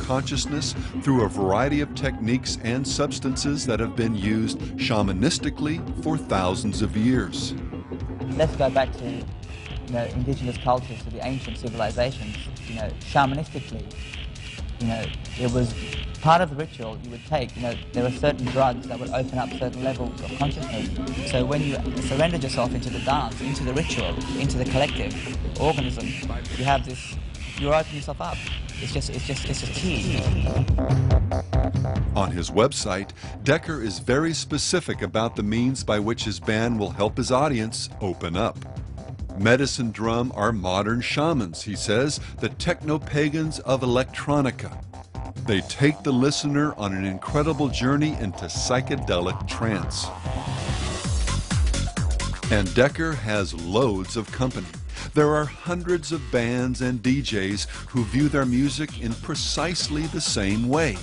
consciousness through a variety of techniques and substances that have been used shamanistically for thousands of years. Let's go back to indigenous cultures, to the ancient civilizations. Shamanistically, it was part of the ritual you would take. There were certain drugs that would open up certain levels of consciousness. So when you surrendered yourself into the dance, into the ritual, into the collective organism, you have this, you open yourself up. It's just key. On his website, Decker is very specific about the means by which his band will help his audience open up. Medicine Drum are modern shamans, he says, the techno-pagans of electronica. They take the listener on an incredible journey into psychedelic trance. And Decker has loads of company. There are hundreds of bands and DJs who view their music in precisely the same way,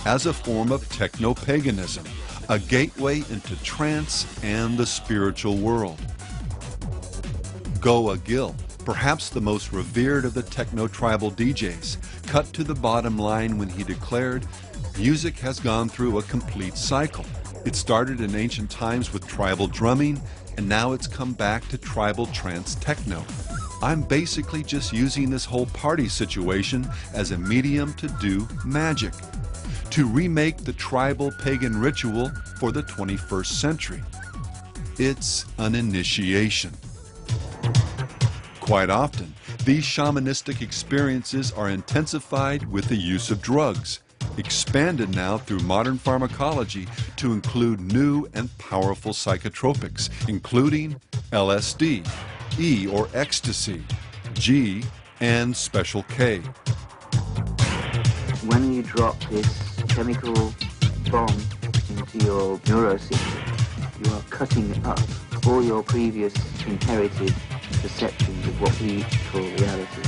as a form of techno-paganism, a gateway into trance and the spiritual world. Goa Gill, perhaps the most revered of the techno-tribal DJs, cut to the bottom line when he declared, "Music has gone through a complete cycle. It started in ancient times with tribal drumming, and now it's come back to tribal trance techno. I'm basically just using this whole party situation as a medium to do magic, to remake the tribal pagan ritual for the 21st century. It's an initiation." Quite often, these shamanistic experiences are intensified with the use of drugs, expanded now through modern pharmacology to include new and powerful psychotropics, including LSD, E or ecstasy, G, and special K. When you drop this chemical bomb into your neurosystem, you are cutting up all your previous inherited perceptions of what we call reality.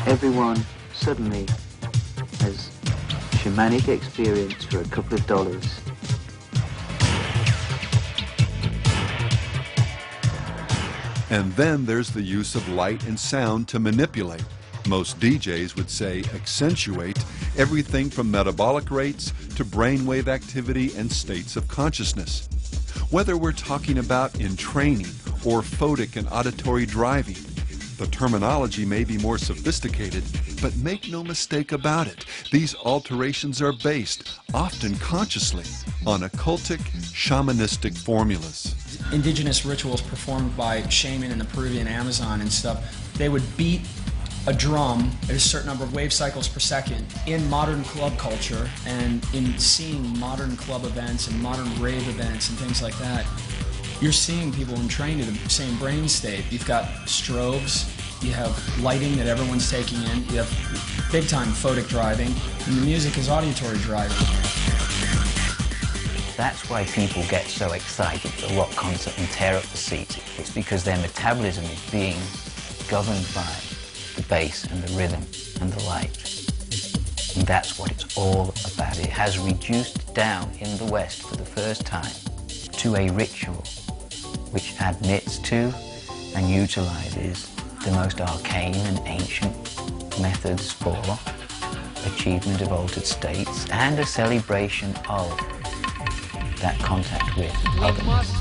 Everyone suddenly has shamanic experience for a couple of dollars. And then there's the use of light and sound to manipulate. Most DJs would say accentuate everything from metabolic rates to brainwave activity and states of consciousness. Whether we're talking about in training or photic and auditory driving, the terminology may be more sophisticated, but make no mistake about it, these alterations are based, often consciously, on occultic, shamanistic formulas. Indigenous rituals performed by shaman in the Peruvian Amazon and stuff, they would beat a drum at a certain number of wave cycles per second. In modern club culture and in seeing modern club events and modern rave events and things like that, you're seeing people entrained in the same brain state. You've got strobes, you have lighting that everyone's taking in, you have big time photic driving, and the music is auditory driving. That's why people get so excited at a rock concert and tear up the seats. It's because their metabolism is being governed by the bass and the rhythm and the light. And that's what it's all about. It has reduced down in the West for the first time to a ritual which admits to and utilizes the most arcane and ancient methods for achievement of altered states and a celebration of that contact with otherness.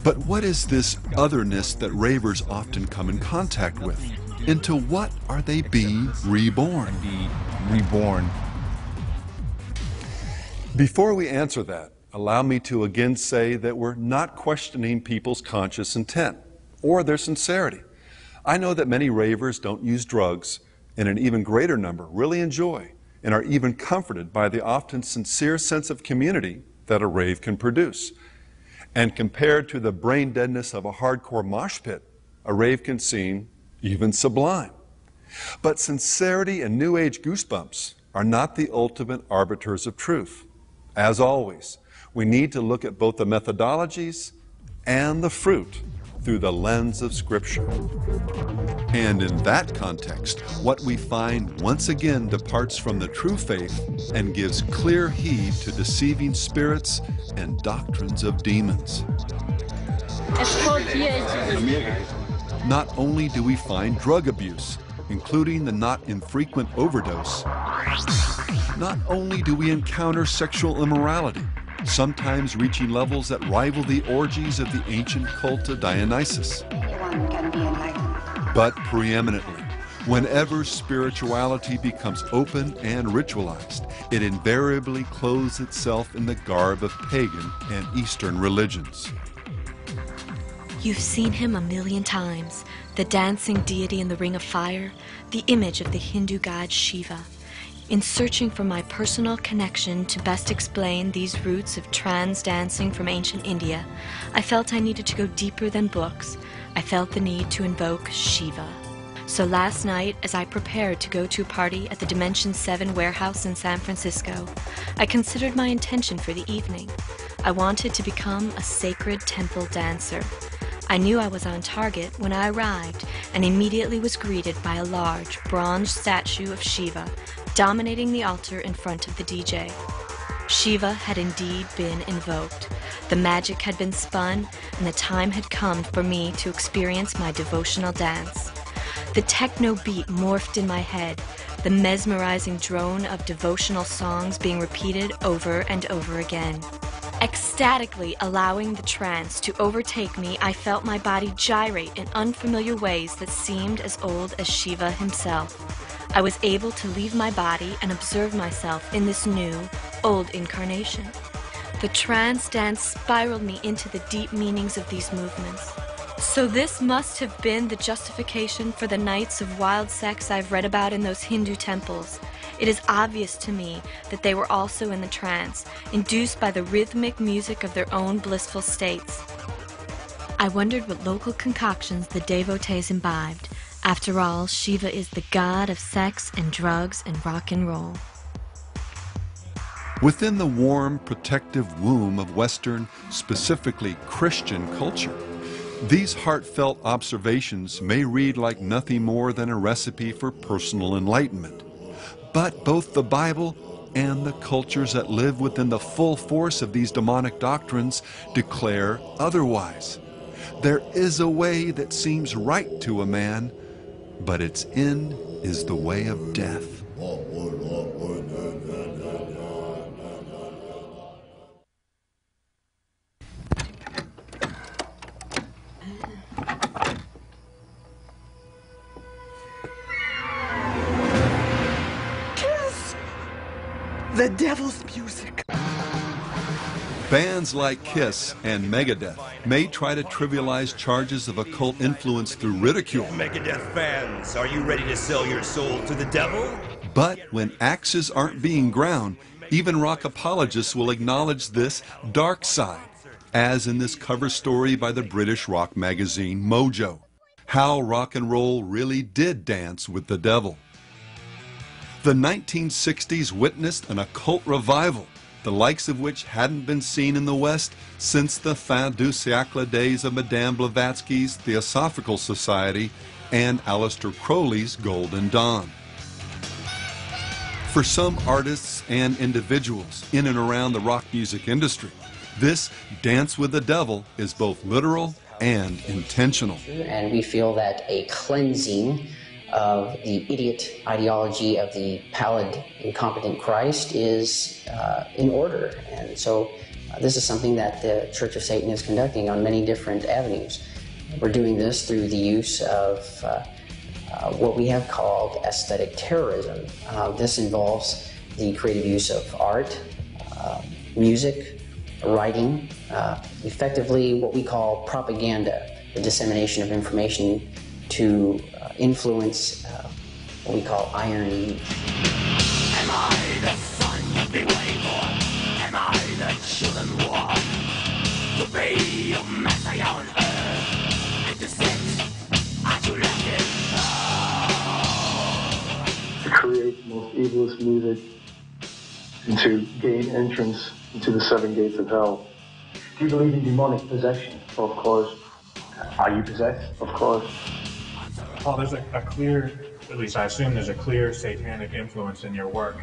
But what is this otherness that ravers often come in contact with? Into what are they being reborn? Before we answer that, allow me to again say that we're not questioning people's conscious intent or their sincerity. I know that many ravers don't use drugs, and an even greater number really enjoy and are even comforted by the often sincere sense of community that a rave can produce. And compared to the brain deadness of a hardcore mosh pit, a rave can seem even sublime. But sincerity and New Age goosebumps are not the ultimate arbiters of truth. As always, we need to look at both the methodologies and the fruit through the lens of Scripture. And in that context, what we find once again departs from the true faith and gives clear heed to deceiving spirits and doctrines of demons. Not only do we find drug abuse, including the not infrequent overdose, not only do we encounter sexual immorality, sometimes reaching levels that rival the orgies of the ancient cult of Dionysus, Anyone can be enlightened. but preeminently, whenever spirituality becomes open and ritualized, it invariably clothes itself in the garb of pagan and Eastern religions. You've seen him a million times, the dancing deity in the Ring of Fire, the image of the Hindu god Shiva. In searching for my personal connection to best explain these roots of trance dancing from ancient India, I felt I needed to go deeper than books. I felt the need to invoke Shiva. So last night, as I prepared to go to a party at the Dimension 7 warehouse in San Francisco, I considered my intention for the evening. I wanted to become a sacred temple dancer. I knew I was on target when I arrived and immediately was greeted by a large bronze statue of Shiva dominating the altar in front of the DJ. Shiva had indeed been invoked. The magic had been spun, and the time had come for me to experience my devotional dance. The techno beat morphed in my head, the mesmerizing drone of devotional songs being repeated over and over again. Ecstatically allowing the trance to overtake me, I felt my body gyrate in unfamiliar ways that seemed as old as Shiva himself. I was able to leave my body and observe myself in this new, old incarnation. The trance dance spiraled me into the deep meanings of these movements. So this must have been the justification for the nights of wild sex I've read about in those Hindu temples. It is obvious to me that they were also in the trance, induced by the rhythmic music of their own blissful states. I wondered what local concoctions the devotees imbibed. After all, Shiva is the god of sex and drugs and rock and roll. Within the warm, protective womb of Western, specifically Christian culture, these heartfelt observations may read like nothing more than a recipe for personal enlightenment. But both the Bible and the cultures that live within the full force of these demonic doctrines declare otherwise. There is a way that seems right to a man, but its end is the way of death. The devil's music. Bands like Kiss and Megadeth may try to trivialize charges of occult influence through ridicule. Megadeth fans, are you ready to sell your soul to the devil? But when axes aren't being ground, even rock apologists will acknowledge this dark side, as in this cover story by the British rock magazine Mojo, how rock and roll really did dance with the devil. The 1960s witnessed an occult revival, the likes of which hadn't been seen in the West since the fin du siècle days of Madame Blavatsky's Theosophical Society and Aleister Crowley's Golden Dawn. For some artists and individuals in and around the rock music industry, this dance with the devil is both literal and intentional. And we feel that a cleansing of the idiot ideology of the pallid, incompetent Christ is in order. And so this is something that the Church of Satan is conducting on many different avenues. We're doing this through the use of what we have called aesthetic terrorism. This involves the creative use of art, music, writing, effectively what we call propaganda, the dissemination of information to influence what we call iron. Am I the son you've been waiting for? Am I the chosen one to be your messiah on earth and to sit at your left hand? To create the most evilest music and to gain entrance into the seven gates of hell. Do you believe in demonic possession? Of course. Are you possessed? Of course. Well, there's a clear, at least I assume there's a clear satanic influence in your work.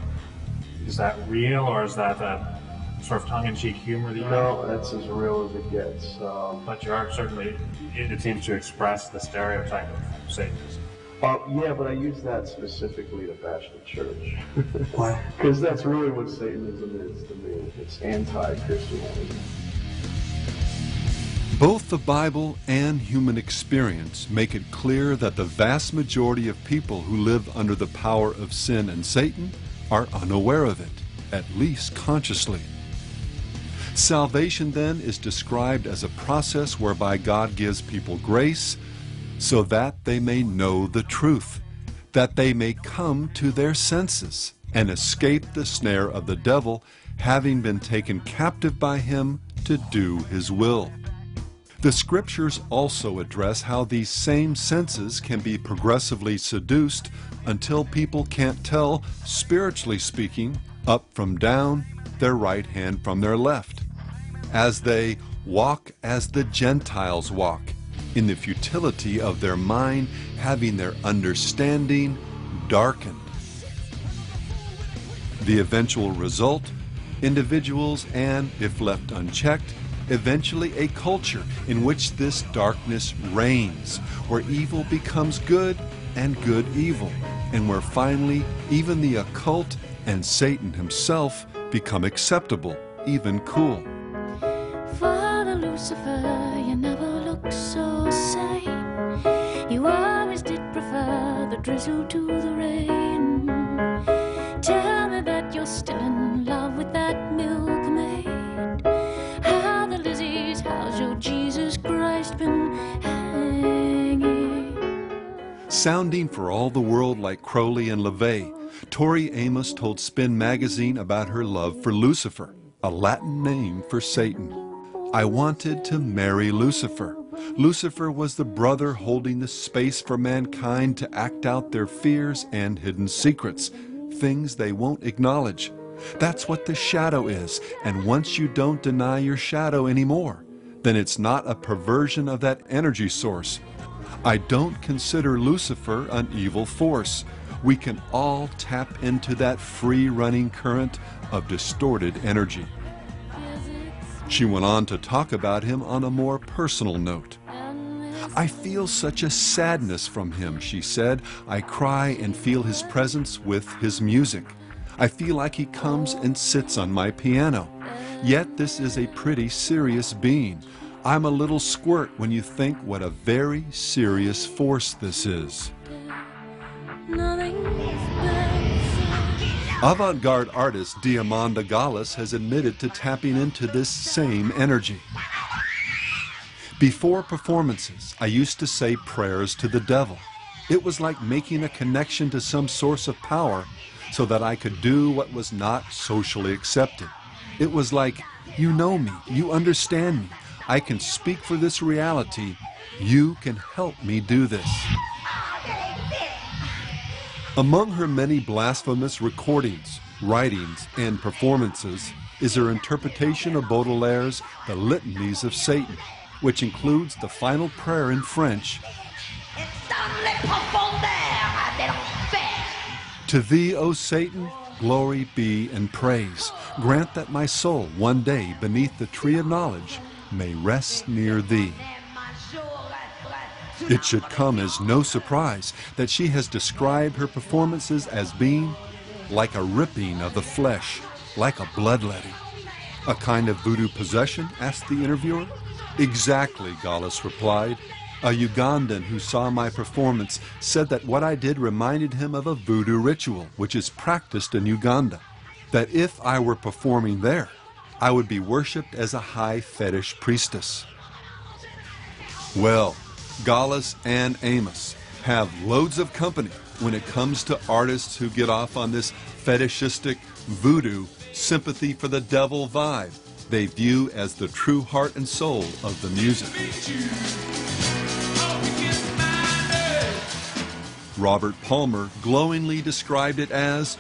Is that real, or is that a sort of tongue-in-cheek humor that you No, that's as real as it gets. But your art certainly, it seems to express the stereotype of Satanism. Yeah, but I use that specifically to bash the church. Why? Because that's really what Satanism is to me. It's anti-Christianity. Both the Bible and human experience make it clear that the vast majority of people who live under the power of sin and Satan are unaware of it, at least consciously. Salvation, then, is described as a process whereby God gives people grace so that they may know the truth, that they may come to their senses and escape the snare of the devil, having been taken captive by him to do his will. The scriptures also address how these same senses can be progressively seduced until people can't tell, spiritually speaking, up from down, their right hand from their left, as they walk as the Gentiles walk, in the futility of their mind, having their understanding darkened. The eventual result, individuals and, if left unchecked, eventually a culture in which this darkness reigns, where evil becomes good and good evil, and where finally even the occult and Satan himself become acceptable, even cool. Father Lucifer, you never look so sane. You always did prefer the drizzle to the rain. Tell me that you're still in love with that milkmaid. How the Lizzies, how's your Jesus Christ been hanging? Sounding for all the world like Crowley and LaVey, Tori Amos told Spin magazine about her love for Lucifer, a Latin name for Satan. I wanted to marry Lucifer. Lucifer was the brother holding the space for mankind to act out their fears and hidden secrets, things they won't acknowledge. That's what the shadow is, and once you don't deny your shadow anymore, then it's not a perversion of that energy source. I don't consider Lucifer an evil force. We can all tap into that free-running current of distorted energy. She went on to talk about him on a more personal note. I feel such a sadness from him, she said. I cry and feel his presence with his music. I feel like he comes and sits on my piano. Yet this is a pretty serious being. I'm a little squirt when you think what a very serious force this is. Avant-garde artist Diamanda Gallas has admitted to tapping into this same energy. Before performances, I used to say prayers to the devil. It was like making a connection to some source of power so that I could do what was not socially accepted. It was like, you know me, you understand me, I can speak for this reality, you can help me do this. Among her many blasphemous recordings, writings, and performances is her interpretation of Baudelaire's The Litanies of Satan, which includes the final prayer in French, To thee, O Satan, glory be and praise. Grant that my soul one day beneath the tree of knowledge may rest near thee. It should come as no surprise that she has described her performances as being like a ripping of the flesh, like a bloodletting. A kind of voodoo possession? Asked the interviewer. Exactly, Gallas replied. A Ugandan who saw my performance said that what I did reminded him of a voodoo ritual, which is practiced in Uganda. That if I were performing there, I would be worshipped as a high fetish priestess. Well, Gallas and Amos have loads of company when it comes to artists who get off on this fetishistic voodoo sympathy for the devil vibe they view as the true heart and soul of the music. Robert Palmer glowingly described it as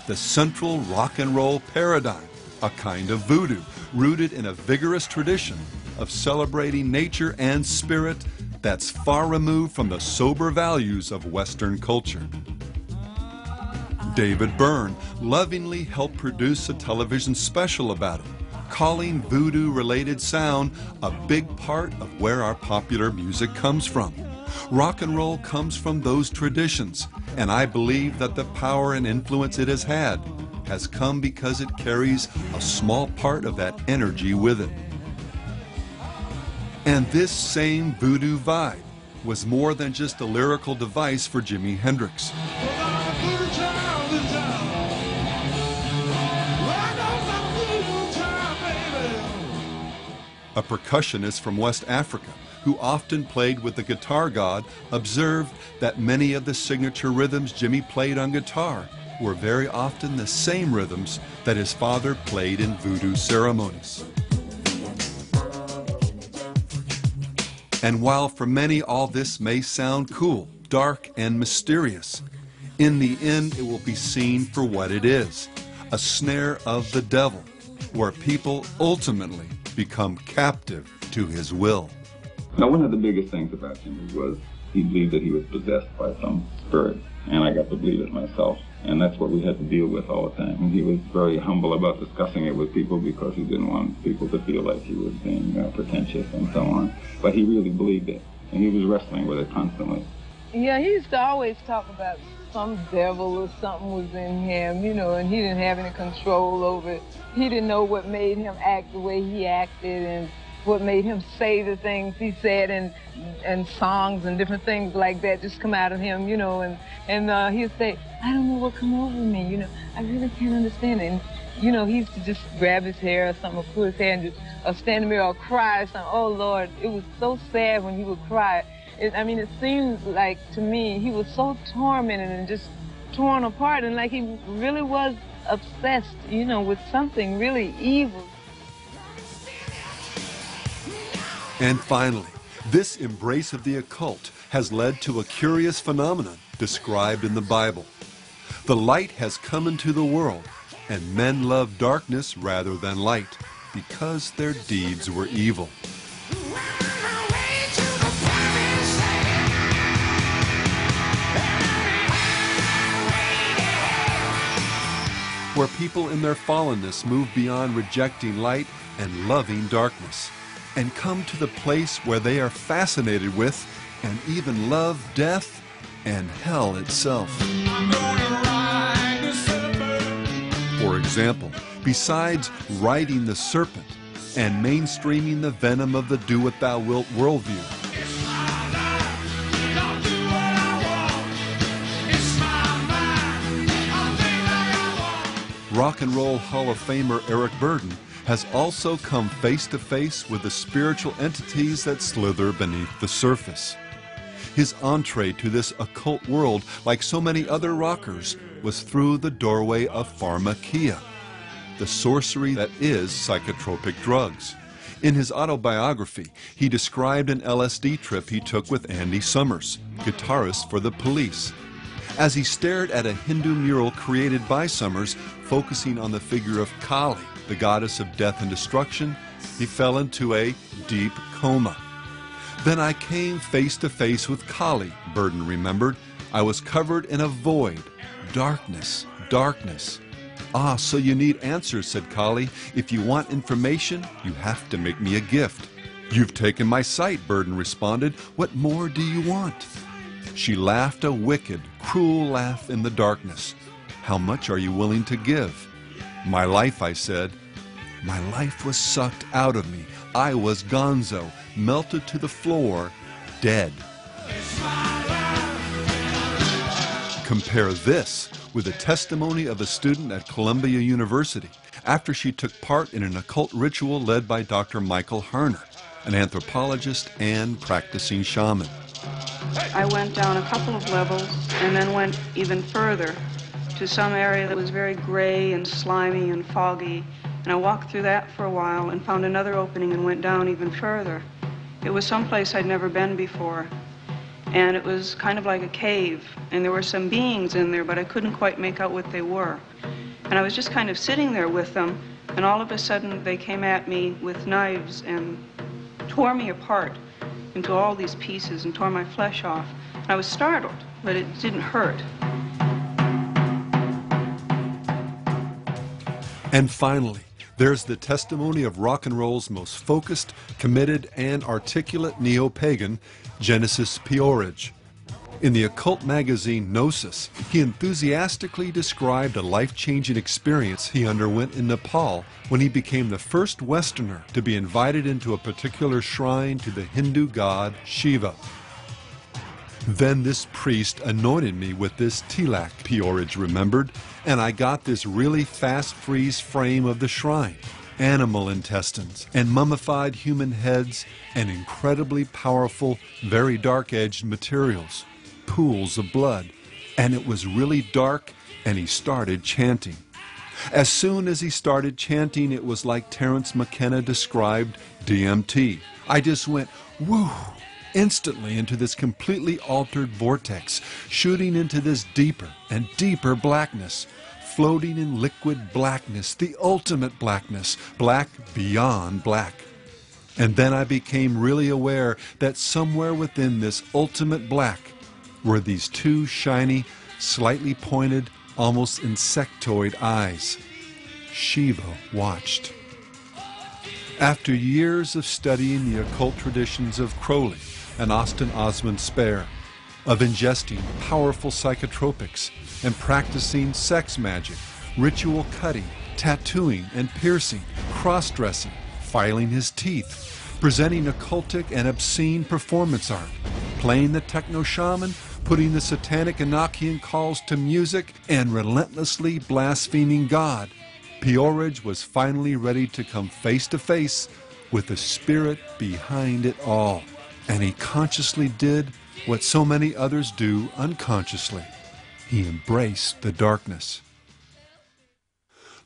the central rock and roll paradigm, a kind of voodoo rooted in a vigorous tradition of celebrating nature and spirit that's far removed from the sober values of Western culture. David Byrne lovingly helped produce a television special about it, calling voodoo-related sound a big part of where our popular music comes from. Rock and roll comes from those traditions, and I believe that the power and influence it has had has come because it carries a small part of that energy with it. And this same voodoo vibe was more than just a lyrical device for Jimi Hendrix. A percussionist from West Africa who often played with the guitar god observed that many of the signature rhythms Jimi played on guitar were very often the same rhythms that his father played in voodoo ceremonies. And while for many all this may sound cool, dark, and mysterious, in the end it will be seen for what it is, a snare of the devil, where people ultimately become captive to his will. Now, one of the biggest things about him was he believed that he was possessed by some spirit, and I got to believe it myself, and that's what we had to deal with all the time. And he was very humble about discussing it with people because he didn't want people to feel like he was being pretentious and so on. But he really believed it, and he was wrestling with it constantly. Yeah, he used to always talk about some devil or something was in him, you know, and he didn't have any control over it. He didn't know what made him act the way he acted and what made him say the things he said, and songs and different things like that just come out of him, you know, and he'd say, I don't know what come over me, you know, I really can't understand it. And, you know, he used to just grab his hair or something, or pull his hair and just stand in the mirror or cry or something. Oh, Lord, it was so sad when he would cry. I mean, it seems like, to me, he was so tormented and just torn apart, and like he really was obsessed, you know, with something really evil. And finally, this embrace of the occult has led to a curious phenomenon described in the Bible. The light has come into the world, and men love darkness rather than light, because their deeds were evil. Where people in their fallenness move beyond rejecting light and loving darkness, and come to the place where they are fascinated with and even love death and hell itself. For example, besides riding the serpent and mainstreaming the venom of the do what thou wilt worldview, Rock and Roll Hall of Famer Eric Burdon has also come face to face with the spiritual entities that slither beneath the surface. His entree to this occult world, like so many other rockers, was through the doorway of pharmakia, the sorcery that is psychotropic drugs. In his autobiography, he described an LSD trip he took with Andy Summers, guitarist for The Police. As he stared at a Hindu mural created by Summers, focusing on the figure of Kali, the goddess of death and destruction, he fell into a deep coma. Then I came face to face with Kali, Burdon remembered. I was covered in a void, darkness, darkness. Ah, so you need answers, said Kali. If you want information, you have to make me a gift. You've taken my sight, Burdon responded. What more do you want? She laughed a wicked, cruel laugh in the darkness. How much are you willing to give? My life, I said. My life was sucked out of me. I was gonzo, melted to the floor, dead. Compare this with the testimony of a student at Columbia University after she took part in an occult ritual led by Dr. Michael Harner, an anthropologist and practicing shaman. I went down a couple of levels and then went even further to some area that was very gray and slimy and foggy. And I walked through that for a while and found another opening and went down even further. It was someplace I'd never been before. And it was kind of like a cave. And there were some beings in there, but I couldn't quite make out what they were. And I was just kind of sitting there with them, and all of a sudden they came at me with knives and tore me apart into all these pieces and tore my flesh off. And I was startled, but it didn't hurt. And finally, there's the testimony of rock and roll's most focused, committed, and articulate neo-pagan, Genesis Peorage. In the occult magazine Gnosis, he enthusiastically described a life-changing experience he underwent in Nepal when he became the first Westerner to be invited into a particular shrine to the Hindu god Shiva. Then this priest anointed me with this tilak, Peorage remembered, and I got this really fast freeze frame of the shrine. Animal intestines and mummified human heads and incredibly powerful, very dark-edged materials. Pools of blood, and it was really dark, and he started chanting. As soon as he started chanting, it was like Terence McKenna described DMT. I just went, woo, instantly into this completely altered vortex, shooting into this deeper and deeper blackness, floating in liquid blackness, the ultimate blackness, black beyond black. And then I became really aware that somewhere within this ultimate black were these two shiny, slightly pointed, almost insectoid eyes. Shiva watched. After years of studying the occult traditions of Crowley and Austin Osman Spare, of ingesting powerful psychotropics and practicing sex magic, ritual cutting, tattooing and piercing, cross-dressing, filing his teeth, presenting occultic and obscene performance art, playing the techno shaman, putting the satanic Enochian calls to music, and relentlessly blaspheming God, Peorage was finally ready to come face to face with the spirit behind it all. And he consciously did what so many others do unconsciously. He embraced the darkness.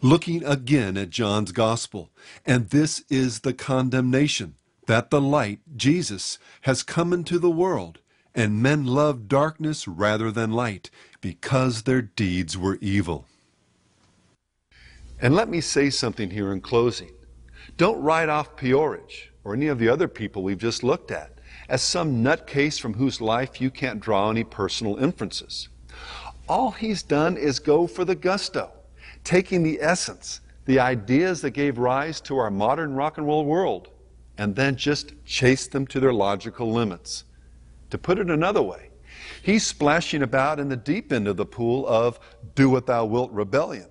Looking again at John's Gospel, and this is the condemnation, that the light, Jesus, has come into the world, and men loved darkness rather than light, because their deeds were evil. And let me say something here in closing. Don't write off Peorage, or any of the other people we've just looked at, as some nutcase from whose life you can't draw any personal inferences. All he's done is go for the gusto, taking the essence, the ideas that gave rise to our modern rock and roll world, and then just chase them to their logical limits. To put it another way, he's splashing about in the deep end of the pool of do what thou wilt rebellion,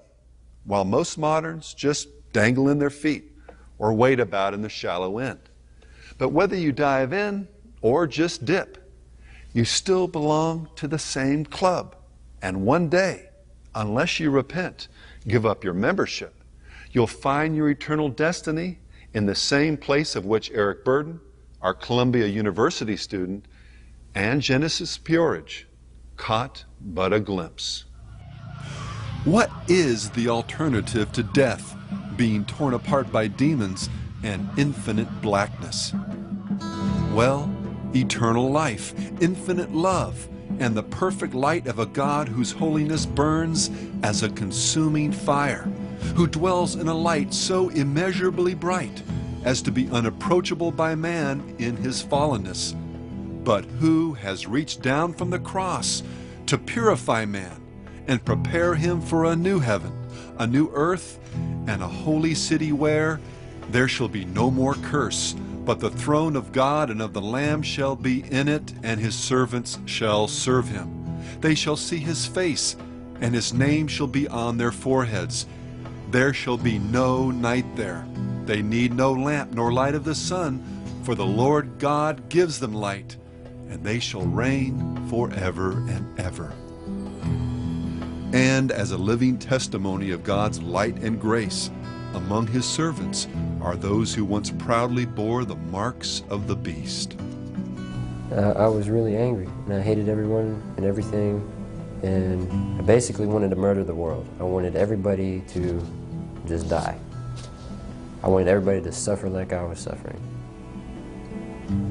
while most moderns just dangle in their feet or wait about in the shallow end. But whether you dive in or just dip, you still belong to the same club. And one day, unless you repent, give up your membership, you'll find your eternal destiny in the same place of which Eric Burden, our Columbia University student, and Genesis Peorage caught but a glimpse. What is the alternative to death, being torn apart by demons and infinite blackness? Well, eternal life, infinite love, and the perfect light of a God whose holiness burns as a consuming fire, who dwells in a light so immeasurably bright as to be unapproachable by man in his fallenness, but who has reached down from the cross to purify man and prepare him for a new heaven, a new earth, and a holy city where there shall be no more curse, but the throne of God and of the Lamb shall be in it, and his servants shall serve him. They shall see his face, and his name shall be on their foreheads. There shall be no night there. They need no lamp nor light of the sun, for the Lord God gives them light, and they shall reign forever and ever. And as a living testimony of God's light and grace, among his servants are those who once proudly bore the marks of the beast. I was really angry, and I hated everyone and everything, and I basically wanted to murder the world. I wanted everybody to just die. I wanted everybody to suffer like I was suffering.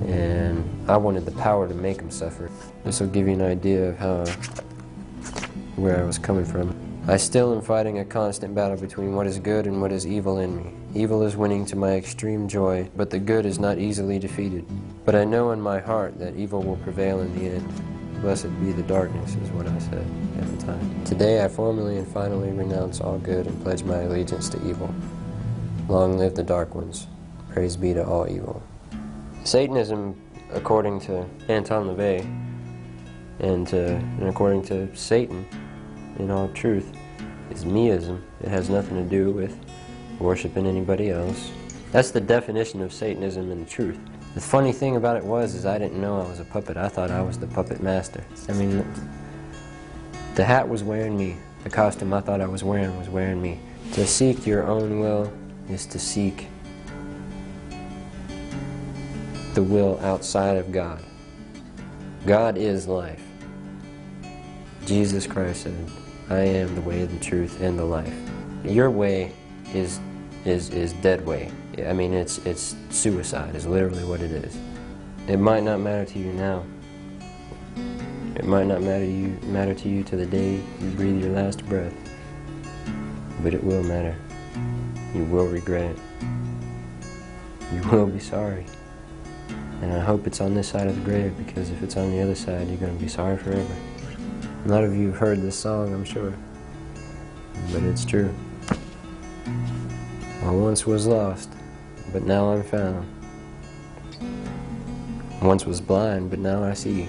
And I wanted the power to make them suffer. This will give you an idea of where I was coming from. I still am fighting a constant battle between what is good and what is evil in me. Evil is winning to my extreme joy, but the good is not easily defeated. But I know in my heart that evil will prevail in the end. Blessed be the darkness, is what I said at the time. Today I formally and finally renounce all good and pledge my allegiance to evil. Long live the dark ones. Praise be to all evil. Satanism according to Anton LaVey and according to Satan, in all truth, is meism. It has nothing to do with worshiping anybody else. That's the definition of Satanism in the truth. The funny thing about it is I didn't know I was a puppet. I thought I was the puppet master. I mean, the hat was wearing me. The costume I thought I was wearing me. To seek your own will is to seek the will outside of God. God is life. Jesus Christ said, I am the way, the truth, and the life. Your way is dead way. I mean, it's suicide, is literally what it is. It might not matter to you now. It might not matter to you to the day you breathe your last breath. But it will matter. You will regret it. You will be sorry. And I hope it's on this side of the grave, because if it's on the other side, you're going to be sorry forever. A lot of you have heard this song, I'm sure. But it's true. I once was lost, but now I'm found. I once was blind, but now I see.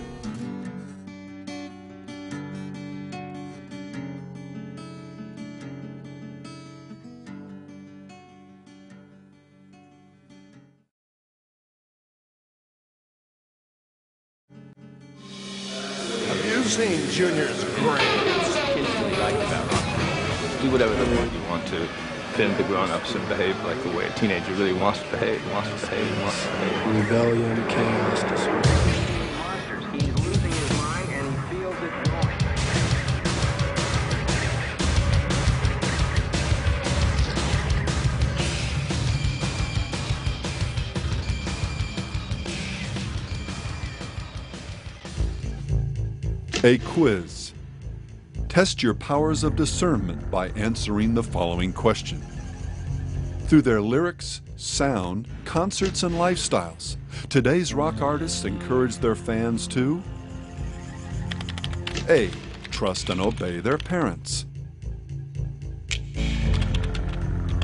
Seen Junior's grades. Kids really like that rock. Do whatever the hell you want to. Offend the grown-ups and behave like the way a teenager really wants to behave, wants to behave, wants to behave. Rebellion, chaos, disorder. He's losing his mind and he feels it growing. A quiz. Test your powers of discernment by answering the following question. Through their lyrics, sound, concerts, and lifestyles, today's rock artists encourage their fans to A. Trust and obey their parents.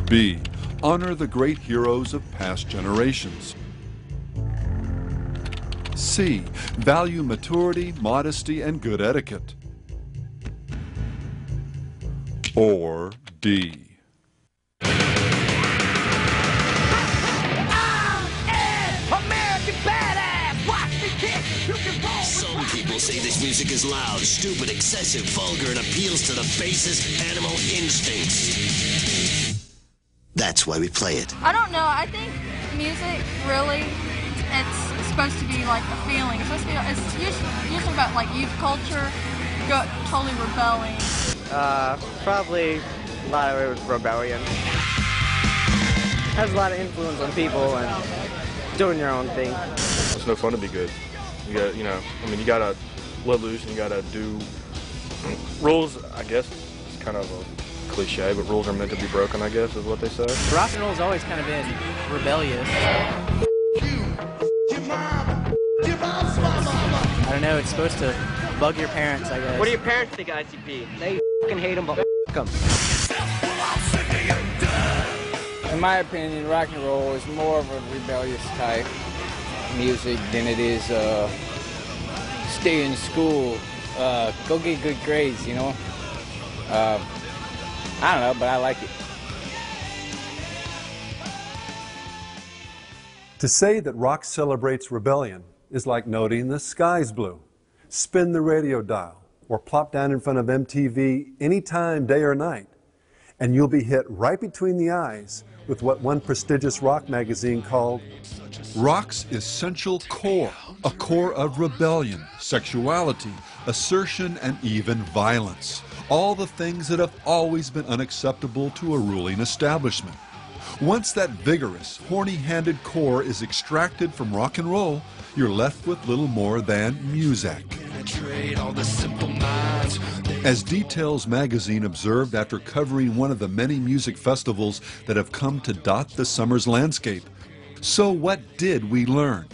B. Honor the great heroes of past generations. C. Value maturity, modesty, and good etiquette. Or D. Some people say this music is loud, stupid, excessive, vulgar, and appeals to the basest animal instincts. That's why we play it. I don't know. I think music really, it's supposed to be like a feeling. It's supposed to be, it's usually about like youth culture, totally rebelling. Probably a lot of it was rebellion. Has a lot of influence on people and doing your own thing. It's no fun to be good. You got, you gotta let loose and you gotta do rules. I guess it's kind of a cliche, but rules are meant to be broken, I guess, is what they say. Rock and roll's always kind of been rebellious. I don't know, it's supposed to bug your parents, I guess. What do your parents think of ICP? They fucking hate them, but f*** them. In my opinion, rock and roll is more of a rebellious type music than it is stay in school, go get good grades, you know. I don't know, but I like it. To say that rock celebrates rebellion is like noting the sky's blue. Spin the radio dial or plop down in front of MTV anytime, day or night, and you'll be hit right between the eyes with what one prestigious rock magazine called rock's essential core, a core of rebellion, sexuality, assertion, and even violence. All the things that have always been unacceptable to a ruling establishment. Once that vigorous, horny-handed core is extracted from rock and roll, you're left with little more than music. As Details magazine observed after covering one of the many music festivals that have come to dot the summer's landscape, so what did we learn?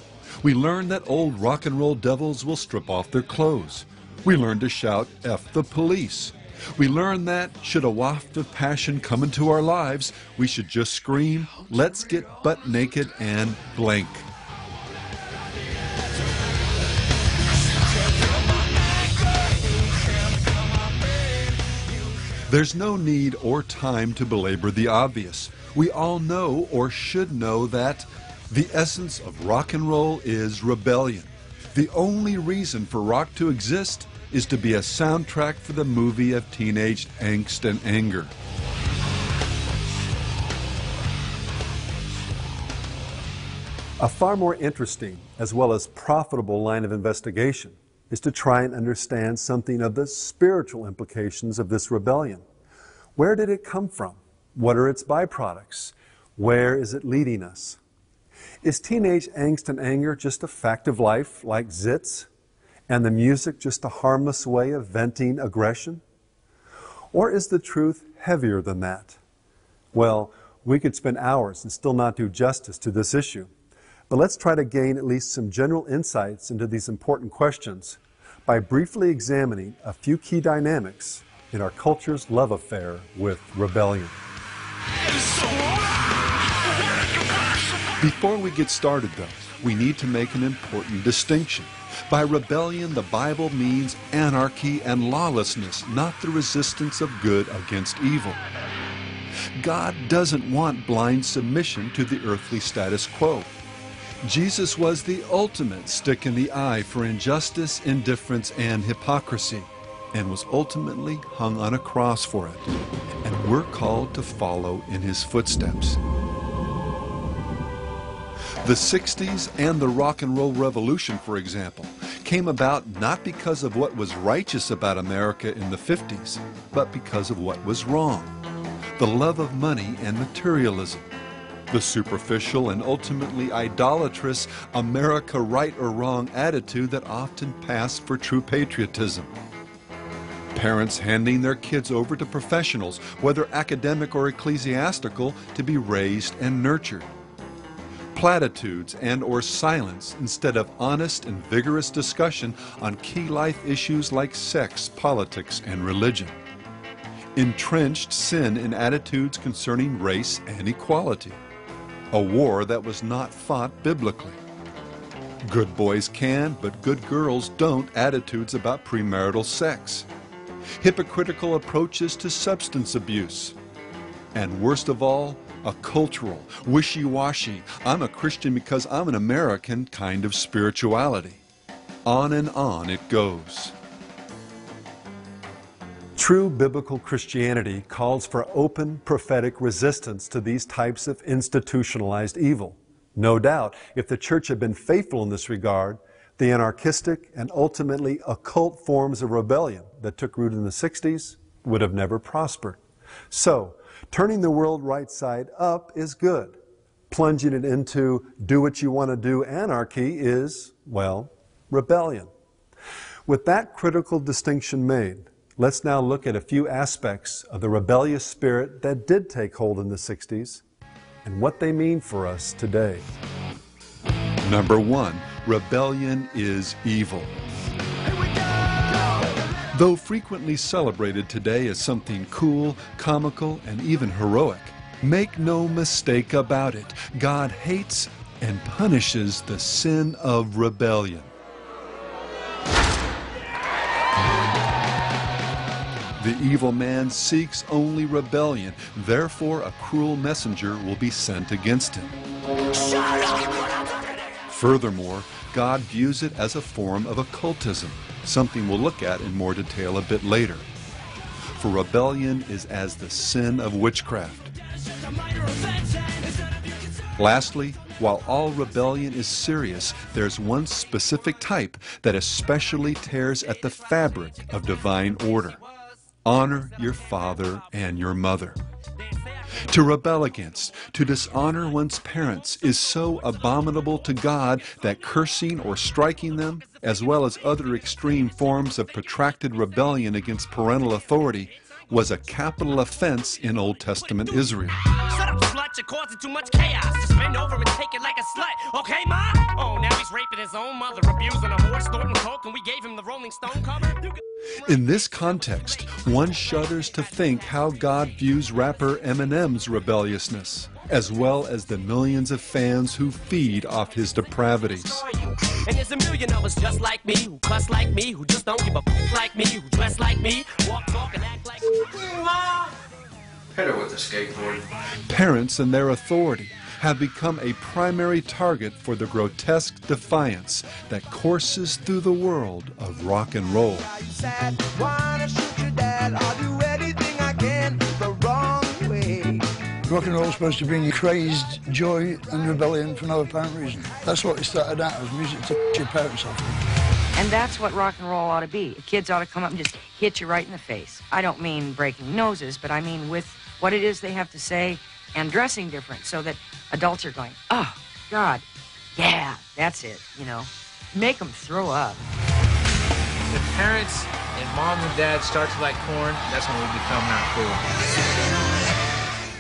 We learned that old rock and roll devils will strip off their clothes. We learned to shout, F the police. We learned that, should a waft of passion come into our lives, we should just scream, let's get butt naked and blank. There's no need or time to belabor the obvious. We all know or should know that the essence of rock and roll is rebellion. The only reason for rock to exist is to be a soundtrack for the movie of teenage angst and anger. A far more interesting, as well as profitable line of investigation is to try and understand something of the spiritual implications of this rebellion. Where did it come from? What are its byproducts? Where is it leading us? Is teenage angst and anger just a fact of life, like zits, and the music just a harmless way of venting aggression? Or is the truth heavier than that? Well, we could spend hours and still not do justice to this issue. But let's try to gain at least some general insights into these important questions by briefly examining a few key dynamics in our culture's love affair with rebellion. Before we get started, though, we need to make an important distinction. By rebellion, the Bible means anarchy and lawlessness, not the resistance of good against evil. God doesn't want blind submission to the earthly status quo. Jesus was the ultimate stick in the eye for injustice, indifference, and hypocrisy, and was ultimately hung on a cross for it. And we're called to follow in his footsteps. The 60s and the rock and roll revolution, for example, came about not because of what was righteous about America in the 50s, but because of what was wrong. The love of money and materialism. The superficial and ultimately idolatrous America right or wrong attitude that often passed for true patriotism. Parents handing their kids over to professionals, whether academic or ecclesiastical, to be raised and nurtured. Platitudes and or silence instead of honest and vigorous discussion on key life issues like sex, politics, and religion. Entrenched sin in attitudes concerning race and equality. A war that was not fought biblically. Good boys can, but good girls don't attitudes about premarital sex. Hypocritical approaches to substance abuse. And worst of all, a cultural, wishy-washy, I'm a Christian because I'm an American kind of spirituality. On and on it goes. True biblical Christianity calls for open prophetic resistance to these types of institutionalized evil. No doubt, if the church had been faithful in this regard, the anarchistic and ultimately occult forms of rebellion that took root in the 60s would have never prospered. So, turning the world right side up is good. Plunging it into do what you want to do anarchy is, well, rebellion. With that critical distinction made, let's now look at a few aspects of the rebellious spirit that did take hold in the 60s and what they mean for us today. Number 1, rebellion is evil. Though frequently celebrated today as something cool, comical, and even heroic, make no mistake about it, God hates and punishes the sin of rebellion. The evil man seeks only rebellion, therefore a cruel messenger will be sent against him. Furthermore, God views it as a form of occultism, something we'll look at in more detail a bit later. For rebellion is as the sin of witchcraft. Lastly, while all rebellion is serious, there's one specific type that especially tears at the fabric of divine order. Honor your father and your mother. To rebel against, to dishonor one's parents is so abominable to God that cursing or striking them, as well as other extreme forms of protracted rebellion against parental authority, was a capital offense in Old Testament Israel. much, it causing too much chaos. Just bend over and take it like a slut, okay, ma? Oh, now he's raping his own mother, abusing a horse, snorting coke, and we gave him the Rolling Stone cover? In this context, one shudders to think how God views rapper Eminem's rebelliousness, as well as the millions of fans who feed off his depravities. And there's a million of us just like me, who cuss like me, who just don't give a f like me, who dress like me, walk, talk, and act like ma. Hit her with the skateboard. Parents and their authority have become a primary target for the grotesque defiance that courses through the world of rock and roll. Rock and roll is supposed to bring you crazed joy and rebellion for no apparent reason. That's what it started out as, music to your parents off. And that's what rock and roll ought to be. Kids ought to come up and just hit you right in the face. I don't mean breaking noses, but I mean with what it is they have to say and dressing different so that adults are going, oh, God, yeah, that's it, you know. Make them throw up. If parents and mom and dad start to like Korn, that's when we become not cool.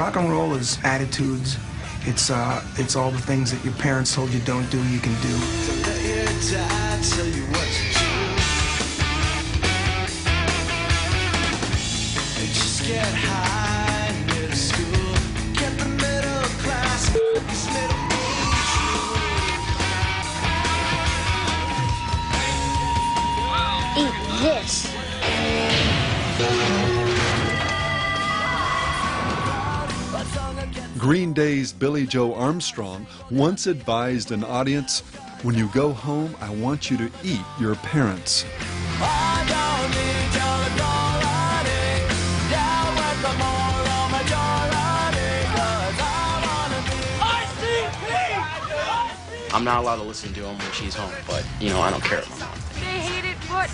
Rock and roll is attitudes. It's all the things that your parents told you don't do, you can do. To let your dad tell you what to do. And just get high in school. Get the middle class. Eat this. Green Day's Billy Joe Armstrong once advised an audience, when you go home, I want you to eat your parents. I'm not allowed to listen to him when she's home, but, you know, I don't care about mom. They hate it, but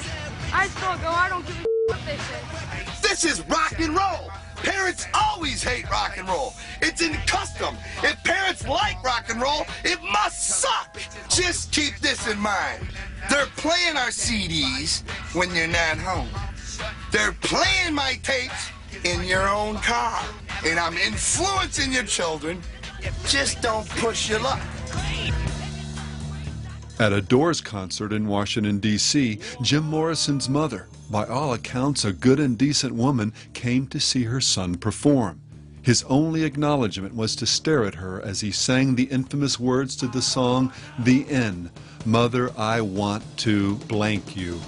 I still go. I don't give a what they say. This is rock and roll. Parents always hate rock and roll. It's in custom. If parents like rock and roll, it must suck. Just keep this in mind. They're playing our CDs when you're not home. They're playing my tapes in your own car. And I'm influencing your children. Just don't push your luck. At a Doors concert in Washington, D.C., Jim Morrison's mother, by all accounts a good and decent woman, came to see her son perform. His only acknowledgement was to stare at her as he sang the infamous words to the song, The End, Mother, I want to blank you.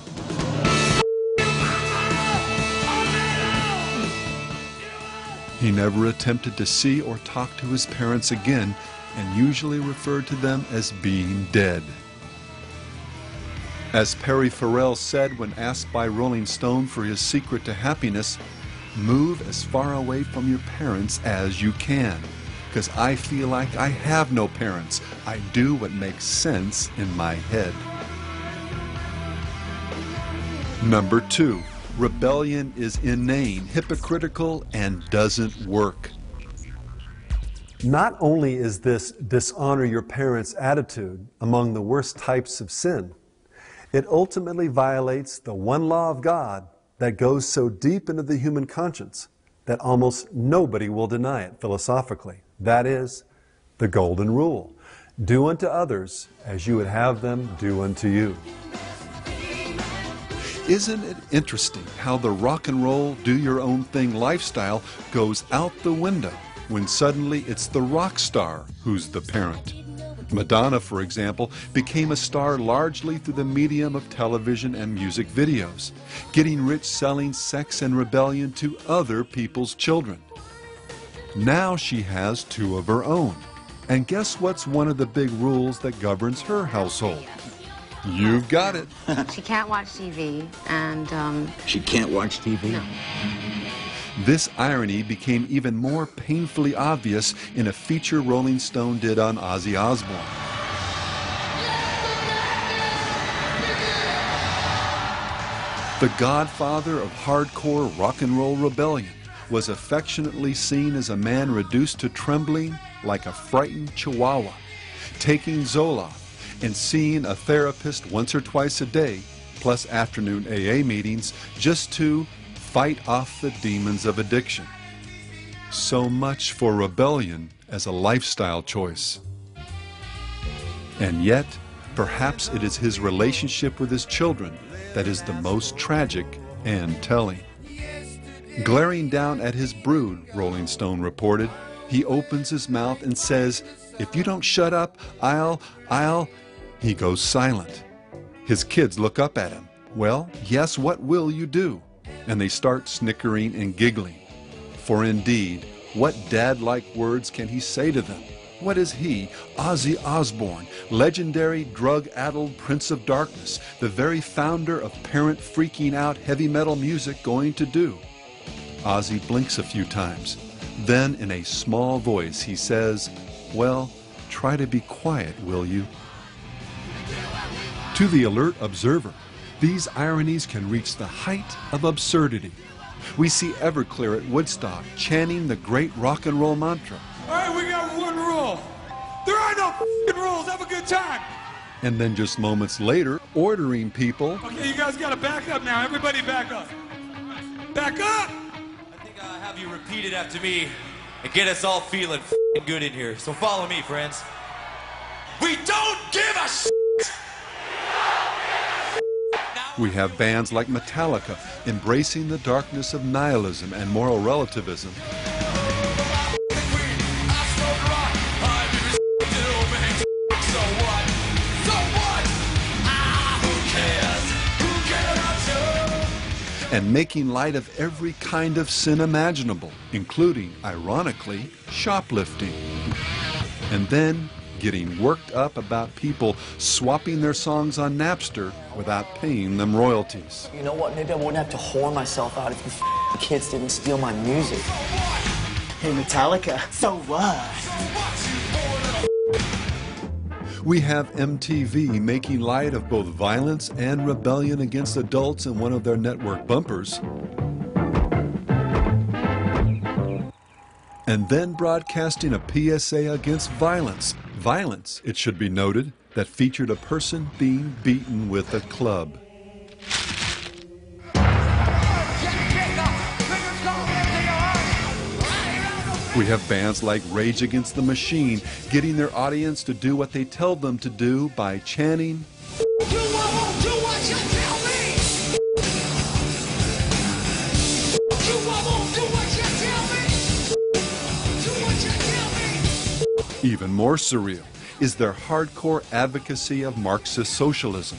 He never attempted to see or talk to his parents again and usually referred to them as being dead. As Perry Farrell said when asked by Rolling Stone for his secret to happiness, move as far away from your parents as you can, because I feel like I have no parents. I do what makes sense in my head. Number 2, rebellion is inane, hypocritical, and doesn't work. Not only is this dishonor your parents attitude among the worst types of sin, it ultimately violates the one law of God that goes so deep into the human conscience that almost nobody will deny it philosophically. That is, the golden rule. Do unto others as you would have them do unto you. Isn't it interesting how the rock and roll, do your own thing lifestyle goes out the window when suddenly it's the rock star who's the parent? Madonna, for example, became a star largely through the medium of television and music videos, getting rich selling sex and rebellion to other people's children. Now she has 2 of her own. And guess what's one of the big rules that governs her household? You've got it. She can't watch TV, and She can't watch TV? No. This irony became even more painfully obvious in a feature Rolling Stone did on Ozzy Osbourne. The godfather of hardcore rock and roll rebellion was affectionately seen as a man reduced to trembling like a frightened chihuahua, taking Zoloft and seeing a therapist once or twice a day, plus afternoon AA meetings, just to fight off the demons of addiction. So much for rebellion as a lifestyle choice. And yet, perhaps it is his relationship with his children that is the most tragic and telling. Glaring down at his brood, Rolling Stone reported, he opens his mouth and says, "If you don't shut up, I'll..." He goes silent. His kids look up at him. "Well, yes, what will you do?" And they start snickering and giggling. For indeed, what dad-like words can he say to them? What is he, Ozzy Osbourne, legendary drug-addled Prince of Darkness, the very founder of parent-freaking-out heavy metal music, going to do? Ozzy blinks a few times. Then, in a small voice, he says, "Well, try to be quiet, will you?" To the alert observer, these ironies can reach the height of absurdity. We see Everclear at Woodstock chanting the great rock and roll mantra. All right, we got one rule. There are no f***ing rules. Have a good time. And then just moments later, ordering people. Okay, you guys got to back up now. Everybody back up. Back up! I think I'll have you repeat it after me and get us all feeling f***ing good in here. So follow me, friends. We don't give a shit! We have bands like Metallica embracing the darkness of nihilism and moral relativism. And making light of every kind of sin imaginable, including, ironically, shoplifting. And then getting worked up about people swapping their songs on Napster without paying them royalties. You know what? Maybe I wouldn't have to whore myself out if you kids didn't steal my music. Hey, Metallica, so what? We have MTV making light of both violence and rebellion against adults in one of their network bumpers. And then broadcasting a PSA against violence. Violence, it should be noted, that featured a person being beaten with a club. We have bands like Rage Against the Machine getting their audience to do what they tell them to do by chanting, even more surreal is their hardcore advocacy of Marxist socialism,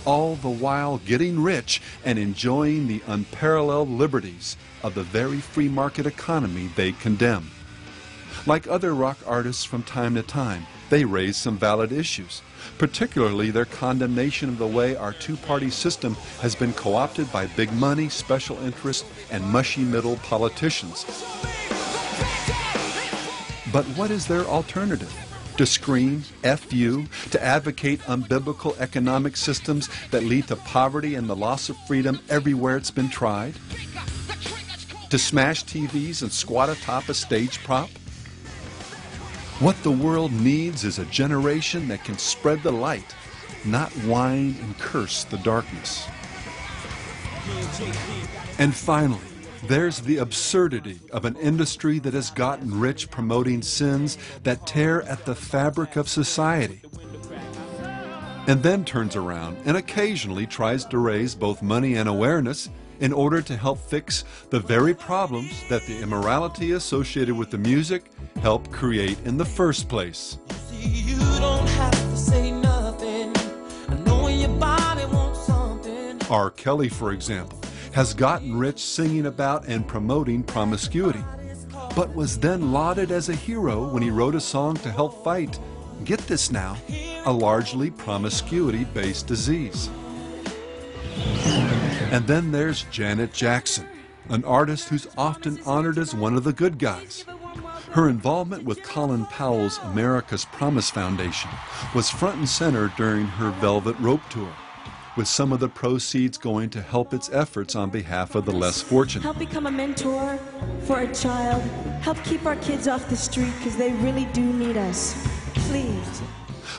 all the while getting rich and enjoying the unparalleled liberties of the very free market economy they condemn. Like other rock artists from time to time, they raise some valid issues, particularly their condemnation of the way our two-party system has been co-opted by big money, special interests, and mushy middle politicians. But what is their alternative? To scream, F you, to advocate unbiblical economic systems that lead to poverty and the loss of freedom everywhere it's been tried? To smash TVs and squat atop a stage prop? What the world needs is a generation that can spread the light, not whine and curse the darkness. And finally, there's the absurdity of an industry that has gotten rich promoting sins that tear at the fabric of society, and then turns around and occasionally tries to raise both money and awareness in order to help fix the very problems that the immorality associated with the music helped create in the first place. You don't have to say nothing. I know your body wants something. R. Kelly, for example, has gotten rich singing about and promoting promiscuity, but was then lauded as a hero when he wrote a song to help fight, get this now, a largely promiscuity-based disease. And then there's Janet Jackson, an artist who's often honored as one of the good guys. Her involvement with Colin Powell's America's Promise Foundation was front and center during her Velvet Rope tour, with some of the proceeds going to help its efforts on behalf of the less fortunate. Help become a mentor for a child. Help keep our kids off the street because they really do need us. Please.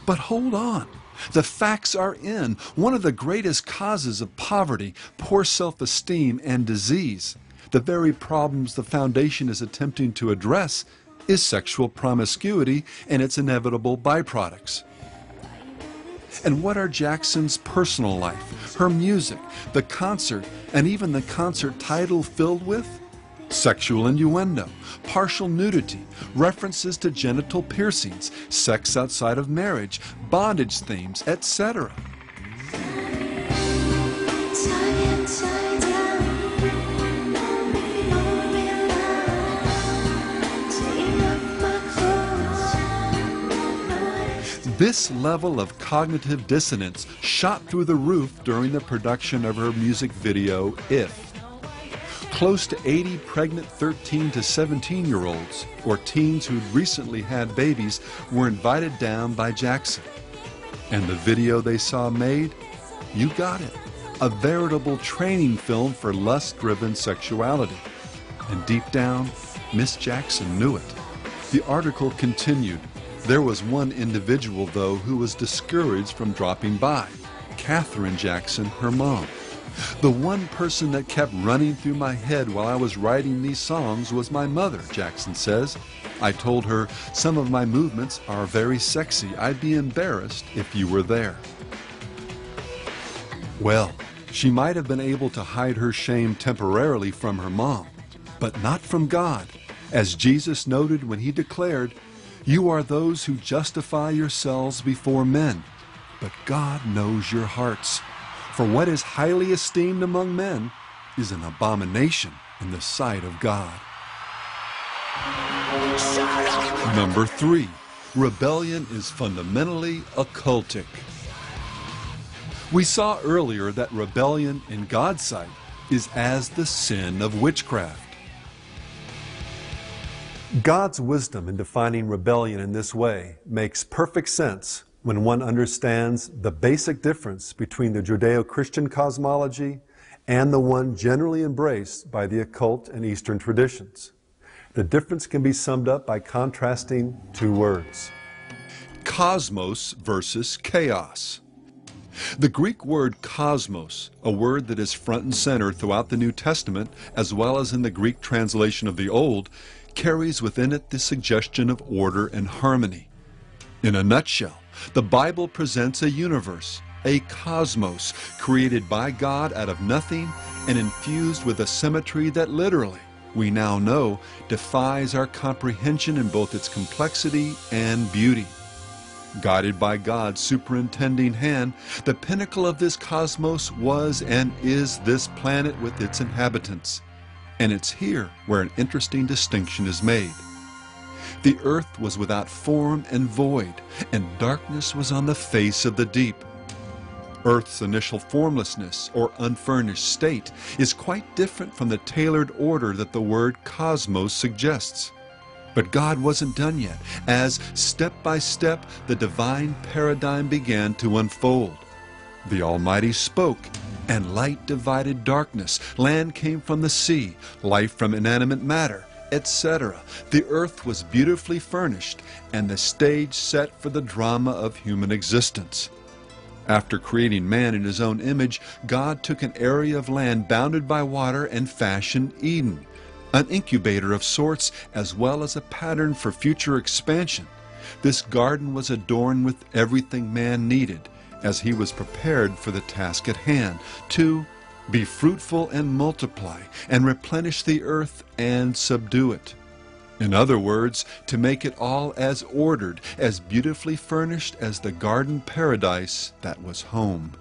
But hold on. The facts are in. One of the greatest causes of poverty, poor self-esteem, and disease, the very problems the foundation is attempting to address, is sexual promiscuity and its inevitable byproducts. And what are Jackson's personal life, her music, the concert, and even the concert title filled with? Sexual innuendo, partial nudity, references to genital piercings, sex outside of marriage, bondage themes, etc. This level of cognitive dissonance shot through the roof during the production of her music video, If. Close to 80 pregnant 13 to 17-year-olds, or teens who'd recently had babies, were invited down by Jackson. And the video they saw made? You got it. A veritable training film for lust-driven sexuality. And deep down, Miss Jackson knew it. The article continued. There was one individual, though, who was discouraged from dropping by. Catherine Jackson, her mom. The one person that kept running through my head while I was writing these songs was my mother, Jackson says. I told her, some of my movements are very sexy. I'd be embarrassed if you were there. Well, she might have been able to hide her shame temporarily from her mom, but not from God, as Jesus noted when he declared, "You are those who justify yourselves before men, but God knows your hearts. For what is highly esteemed among men is an abomination in the sight of God." Number 3, rebellion is fundamentally occultic. We saw earlier that rebellion in God's sight is as the sin of witchcraft. God's wisdom in defining rebellion in this way makes perfect sense when one understands the basic difference between the Judeo-Christian cosmology and the one generally embraced by the occult and Eastern traditions. The difference can be summed up by contrasting two words: cosmos versus chaos. The Greek word cosmos, a word that is front and center throughout the New Testament as well as in the Greek translation of the Old, carries within it the suggestion of order and harmony. In a nutshell, the Bible presents a universe, a cosmos, created by God out of nothing and infused with a symmetry that literally, we now know, defies our comprehension in both its complexity and beauty. Guided by God's superintending hand, the pinnacle of this cosmos was and is this planet with its inhabitants. And it's here where an interesting distinction is made. The earth was without form and void, and darkness was on the face of the deep. Earth's initial formlessness or unfurnished state is quite different from the tailored order that the word cosmos suggests. But God wasn't done yet, as step by step the divine paradigm began to unfold. The Almighty spoke, and light divided darkness. Land came from the sea, life from inanimate matter, etc. The earth was beautifully furnished, and the stage set for the drama of human existence. After creating man in his own image, God took an area of land bounded by water and fashioned Eden, an incubator of sorts as well as a pattern for future expansion. This garden was adorned with everything man needed, as he was prepared for the task at hand, to be fruitful and multiply, and replenish the earth and subdue it. In other words, to make it all as ordered, as beautifully furnished as the garden paradise that was home.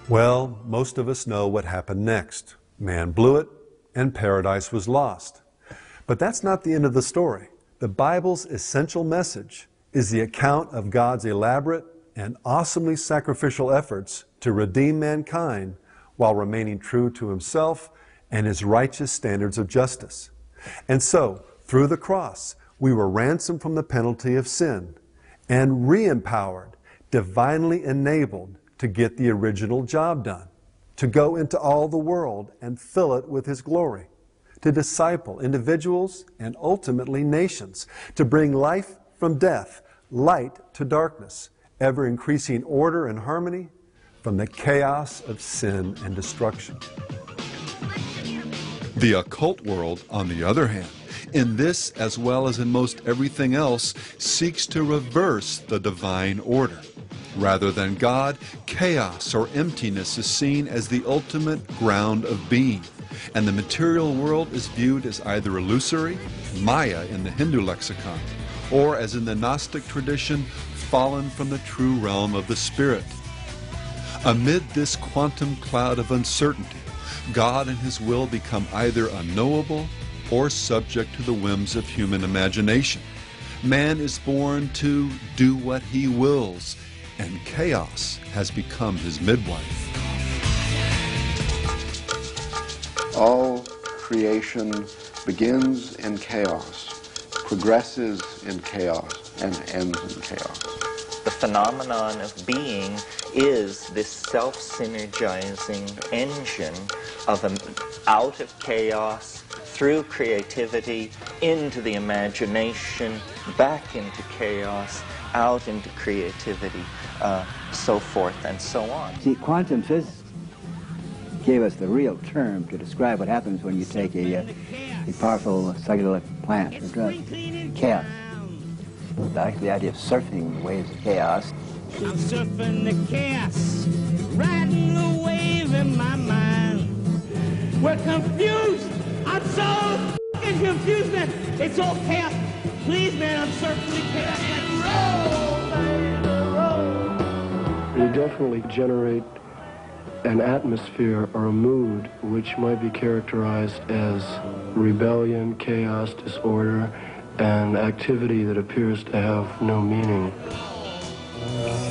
Well, most of us know what happened next. Man blew it, and paradise was lost. But that's not the end of the story. The Bible's essential message is the account of God's elaborate and awesomely sacrificial efforts to redeem mankind while remaining true to himself and his righteous standards of justice. And so, through the cross, we were ransomed from the penalty of sin and re-empowered, divinely enabled to get the original job done, to go into all the world and fill it with his glory, to disciple individuals and ultimately nations, to bring life from death, light to darkness, ever-increasing order and harmony from the chaos of sin and destruction. The occult world, on the other hand, In this, as well as in most everything else, seeks to reverse the divine order. Rather than God, chaos or emptiness is seen as the ultimate ground of being, and the material world is viewed as either illusory, Maya in the Hindu lexicon, or as in the Gnostic tradition, fallen from the true realm of the spirit. Amid this quantum cloud of uncertainty, God and His will become either unknowable or subject to the whims of human imagination. Man is born to do what he wills, and chaos has become his midwife. All creation begins in chaos, progresses in chaos, and ends in chaos. The phenomenon of being is this self-synergizing engine of out of chaos, through creativity, into the imagination, back into chaos, out into creativity, so forth and so on. See, quantum physics gave us the real term to describe what happens when you take a powerful psychedelic plant or drug. Chaos. I like the idea of surfing the waves of chaos. I'm surfing the chaos, riding the wave in my mind. We're confused. I'm so fucking confused, man. It's all chaos. Please, man, I'm surfing the chaos. Like, roll, baby, roll. You definitely generate an atmosphere or a mood which might be characterized as rebellion, chaos, disorder, and activity that appears to have no meaning.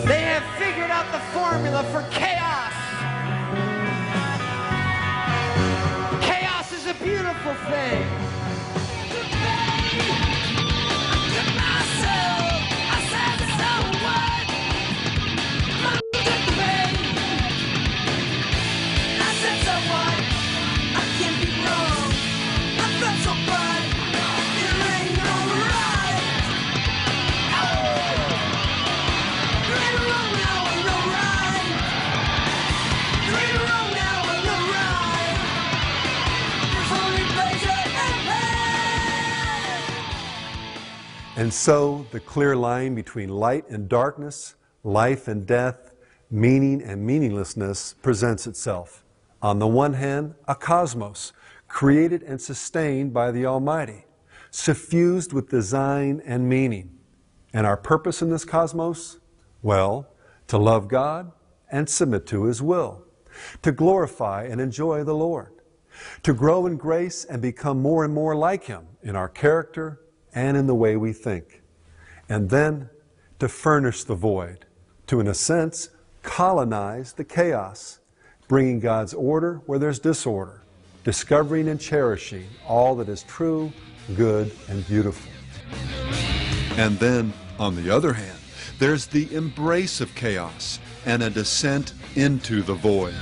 They have figured out the formula for chaos. Chaos is a beautiful thing. And so the clear line between light and darkness, life and death, meaning and meaninglessness presents itself. On the one hand, a cosmos, created and sustained by the Almighty, suffused with design and meaning. And our purpose in this cosmos? Well, to love God and submit to His will, to glorify and enjoy the Lord, to grow in grace and become more and more like Him in our character and in the way we think, and then to furnish the void, to, in a sense, colonize the chaos, bringing God's order where there's disorder, discovering and cherishing all that is true, good, and beautiful. And then, on the other hand, there's the embrace of chaos and a descent into the void.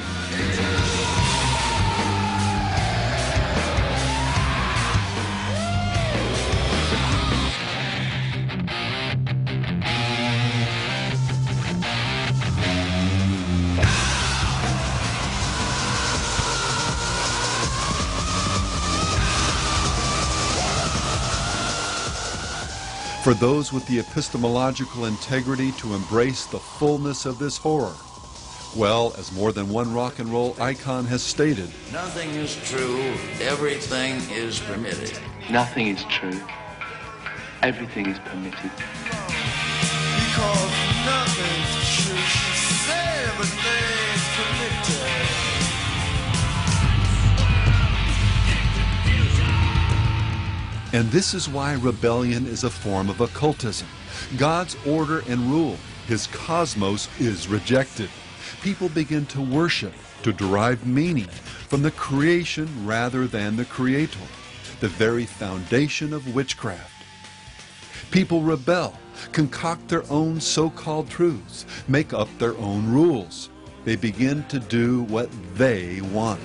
For those with the epistemological integrity to embrace the fullness of this horror, well, as more than one rock and roll icon has stated, nothing is true, everything is permitted. Nothing is true, everything is permitted. Because nothing's true, everything's permitted. and this is why rebellion is a form of occultism. God's order and rule, His cosmos, is rejected. People begin to worship, to derive meaning from the creation rather than the Creator, the very foundation of witchcraft. People rebel, concoct their own so-called truths, make up their own rules. They begin to do what they want.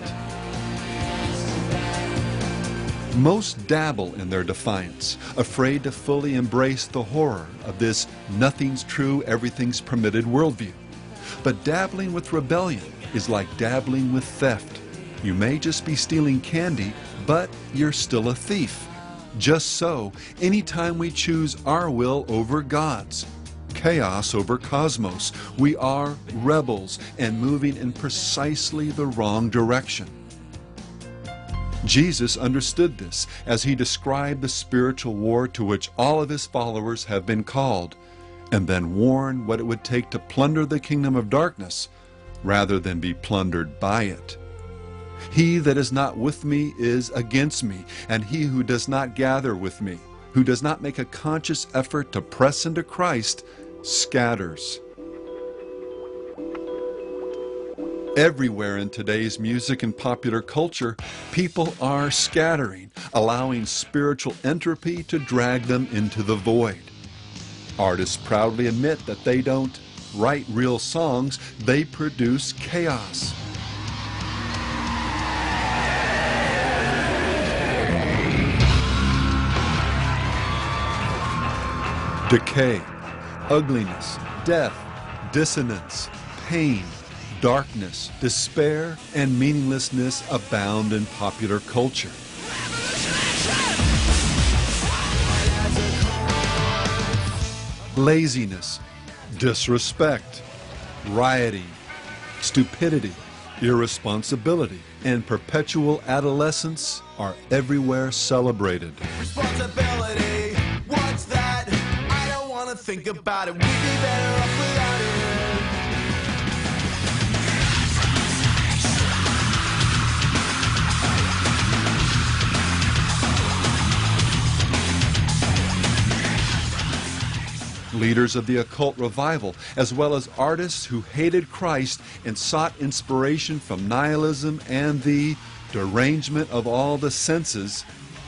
Most dabble in their defiance, afraid to fully embrace the horror of this nothing's true, everything's permitted worldview. But dabbling with rebellion is like dabbling with theft. You may just be stealing candy, but you're still a thief. Just so, anytime we choose our will over God's, chaos over cosmos, we are rebels and moving in precisely the wrong direction. Jesus understood this as he described the spiritual war to which all of his followers have been called, and then warned what it would take to plunder the kingdom of darkness rather than be plundered by it. He that is not with me is against me, and he who does not gather with me, who does not make a conscious effort to press into Christ, scatters. Everywhere in today's music and popular culture, people are scattering, allowing spiritual entropy to drag them into the void. Artists proudly admit that they don't write real songs, they produce chaos. Decay, ugliness, death, dissonance, pain, darkness, despair, and meaninglessness abound in popular culture. Laziness, disrespect, rioting, stupidity, irresponsibility, and perpetual adolescence are everywhere celebrated. Responsibility, what's that? I don't want to think about it. We'd be better off without it. Leaders of the occult revival, as well as artists who hated Christ and sought inspiration from nihilism and the derangement of all the senses,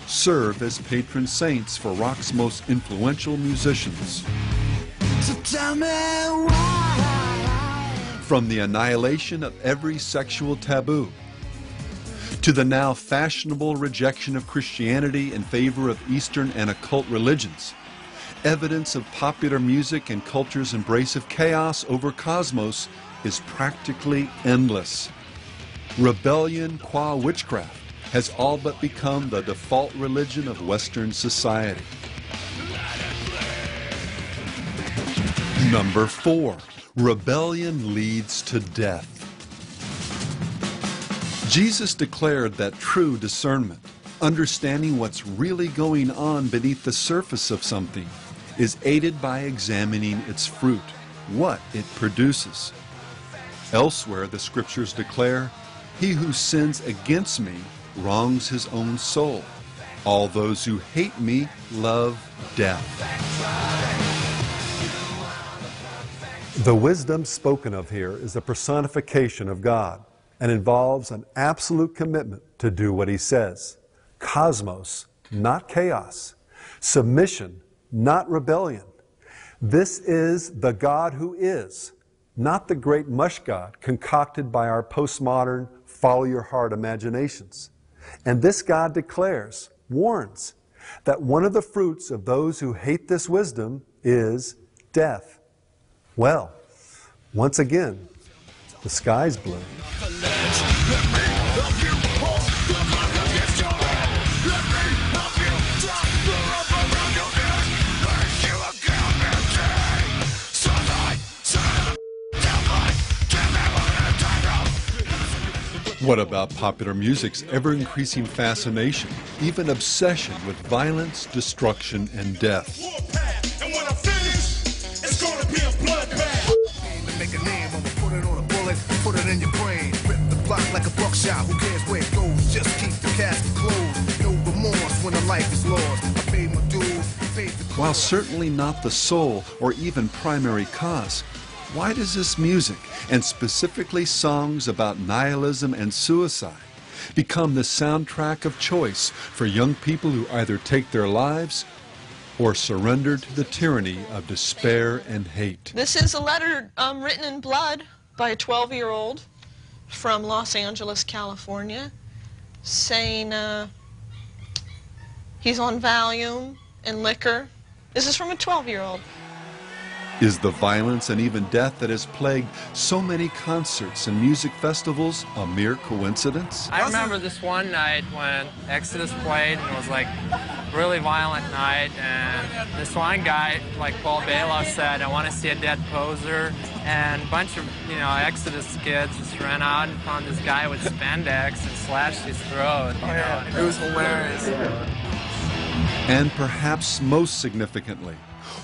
serve as patron saints for rock's most influential musicians. So tell me why. From the annihilation of every sexual taboo, to the now fashionable rejection of Christianity in favor of Eastern and occult religions, evidence of popular music and culture's embrace of chaos over cosmos is practically endless. Rebellion qua witchcraft has all but become the default religion of Western society. Number 4, rebellion leads to death. Jesus declared that true discernment, understanding what's really going on beneath the surface of something, is aided by examining its fruit, what it produces. Elsewhere, the scriptures declare, "He who sins against me wrongs his own soul. All those who hate me love death." The wisdom spoken of here is a personification of God and involves an absolute commitment to do what He says. Cosmos, not chaos. Submission, not rebellion. This is the God who is, not the great mush God concocted by our postmodern follow-your-heart imaginations. And this God declares, warns, that one of the fruits of those who hate this wisdom is death. Well, once again, the sky's blue. What about popular music's ever-increasing fascination, even obsession with violence, destruction, and death? And when I finish, it's gonna be a bloodbath. Make a name, I'ma put it on a bullet, put it in your brain. Rip the block like a buckshot, who cares where it goes? Just keep the casket closed. No remorse when a life is lost. I paid my dues, paid the cost. While certainly not the sole or even primary cause, why does this music, and specifically songs about nihilism and suicide, become the soundtrack of choice for young people who either take their lives or surrender to the tyranny of despair and hate? This is a letter written in blood by a 12-year-old from Los Angeles, California, saying he's on Valium and liquor. This is from a 12-year-old. Is the violence and even death that has plagued so many concerts and music festivals a mere coincidence? I remember this one night when Exodus played and it was like really violent night, and this one guy, like Paul Bailoff said, I want to see a dead poser, and a bunch of, Exodus kids just ran out and found this guy with spandex and slashed his throat. It was hilarious. And perhaps most significantly,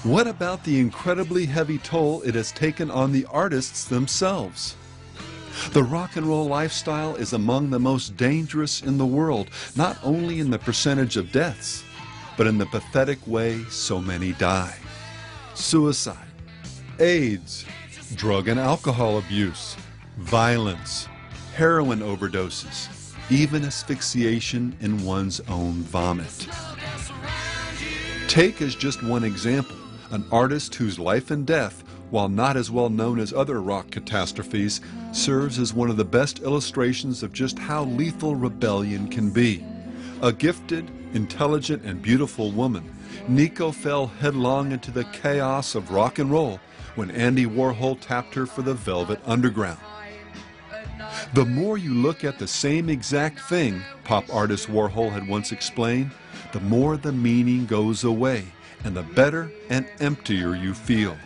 what about the incredibly heavy toll it has taken on the artists themselves? The rock and roll lifestyle is among the most dangerous in the world, not only in the percentage of deaths, but in the pathetic way so many die. Suicide, AIDS, drug and alcohol abuse, violence, heroin overdoses, even asphyxiation in one's own vomit. Take as just one example, an artist whose life and death, while not as well known as other rock catastrophes, serves as one of the best illustrations of just how lethal rebellion can be. A gifted, intelligent, and beautiful woman, Nico fell headlong into the chaos of rock and roll when Andy Warhol tapped her for the Velvet Underground. The more you look at the same exact thing, pop artist Warhol had once explained, the more the meaning goes away and the better and emptier you feel.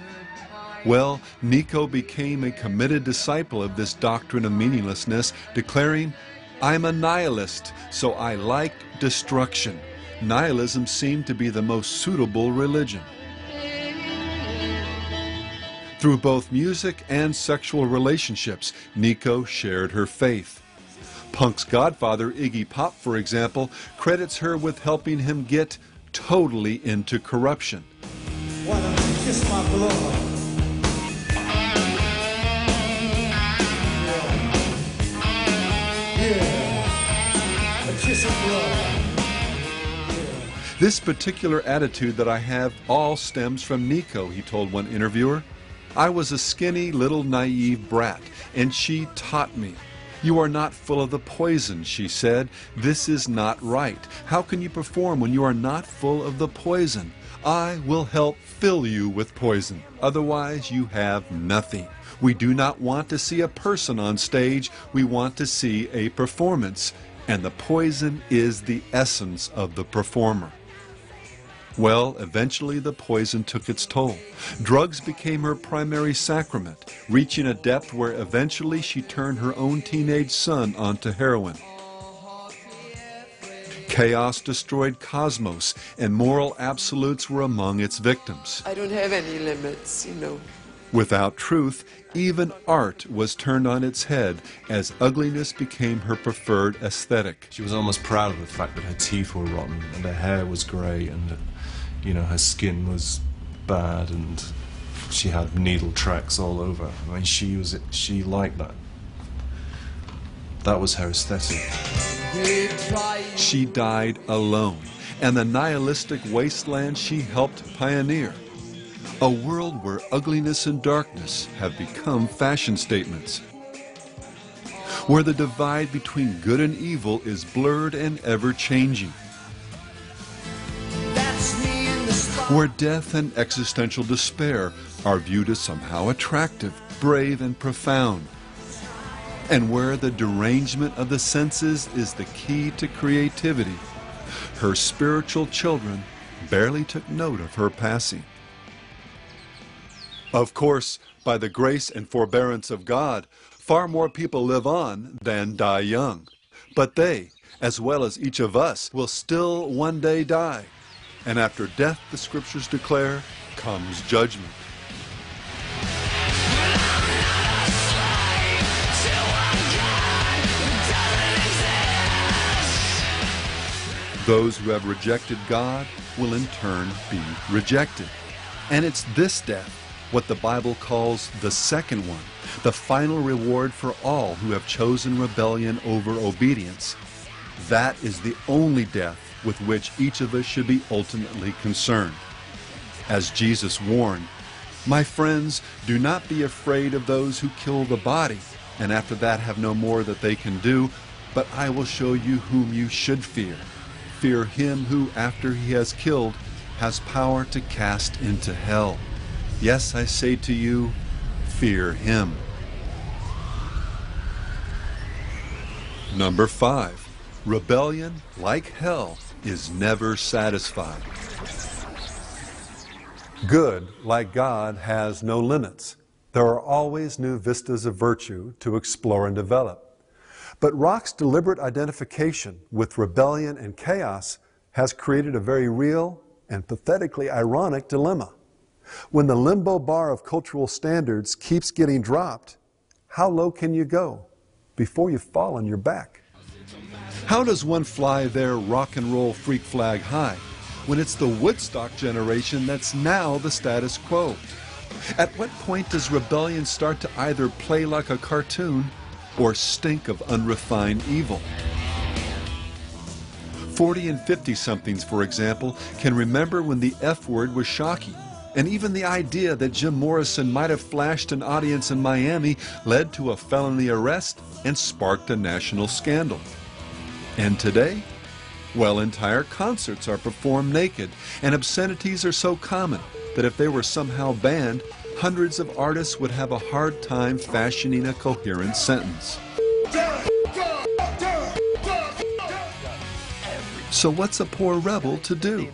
Well, Nico became a committed disciple of this doctrine of meaninglessness, declaring, "I'm a nihilist, so I like destruction." Nihilism seemed to be the most suitable religion. Through both music and sexual relationships, Nico shared her faith. Punk's godfather, Iggy Pop, for example, credits her with helping him get totally into corruption. Why don't you kiss my blood? Yeah, a kiss of blood. This particular attitude that I have all stems from Nico, he told one interviewer. I was a skinny, little naive brat, and she taught me. You are not full of the poison, she said. This is not right. How can you perform when you are not full of the poison? I will help fill you with poison. Otherwise, you have nothing. We do not want to see a person on stage. We want to see a performance. And the poison is the essence of the performer. Well, eventually the poison took its toll. Drugs became her primary sacrament, reaching a depth where eventually she turned her own teenage son onto heroin. Chaos destroyed cosmos, and moral absolutes were among its victims. I don't have any limits, Without truth, even art was turned on its head as ugliness became her preferred aesthetic. She was almost proud of the fact that her teeth were rotten and her hair was grey and that, her skin was bad and she had needle tracks all over. I mean, she liked that. That was her aesthetic. She died alone, and the nihilistic wasteland she helped pioneer. A world where ugliness and darkness have become fashion statements. Where the divide between good and evil is blurred and ever-changing. Where death and existential despair are viewed as somehow attractive, brave, and profound. And where the derangement of the senses is the key to creativity. Her spiritual children barely took note of her passing. Of course, by the grace and forbearance of God, far more people live on than die young. But they, as well as each of us, will still one day die. And after death, the scriptures declare, comes judgment. Those who have rejected God will in turn be rejected. And it's this death, what the Bible calls the second one, the final reward for all who have chosen rebellion over obedience. That is the only death with which each of us should be ultimately concerned. As Jesus warned, "My friends, do not be afraid of those who kill the body, and after that have no more that they can do, but I will show you whom you should fear. Fear him who, after he has killed, has power to cast into hell. Yes, I say to you, fear him." Number 5. Rebellion, like hell, is never satisfied. Good, like God, has no limits. There are always new vistas of virtue to explore and develop. But rock's deliberate identification with rebellion and chaos has created a very real and pathetically ironic dilemma. When the limbo bar of cultural standards keeps getting dropped, how low can you go before you fall on your back? How does one fly their rock and roll freak flag high when it's the Woodstock generation that's now the status quo? At what point does rebellion start to either play like a cartoon or stink of unrefined evil? 40 and 50-somethings, for example, can remember when the F word was shocking, and even the idea that Jim Morrison might have flashed an audience in Miami led to a felony arrest and sparked a national scandal. And today? Well, entire concerts are performed naked, and obscenities are so common that if they were somehow banned, hundreds of artists would have a hard time fashioning a coherent sentence. So what's a poor rebel to do?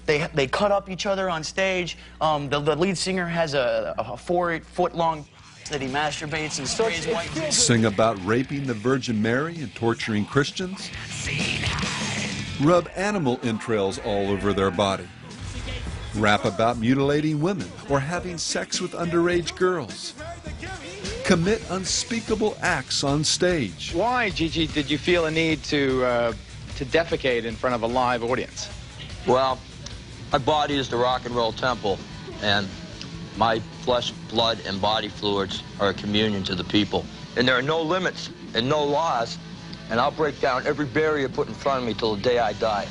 They cut up each other on stage. The lead singer has a 4-foot-long that he masturbates and sprays white. Sing about raping the Virgin Mary and torturing Christians? Rub animal entrails all over their body? Rap about mutilating women or having sex with underage girls? Commit unspeakable acts on stage? Why, Gigi, did you feel a need to defecate in front of a live audience? Well, my body is the rock and roll temple, and my flesh, blood, and body fluids are a communion to the people. And there are no limits and no laws, and I'll break down every barrier put in front of me till the day I die.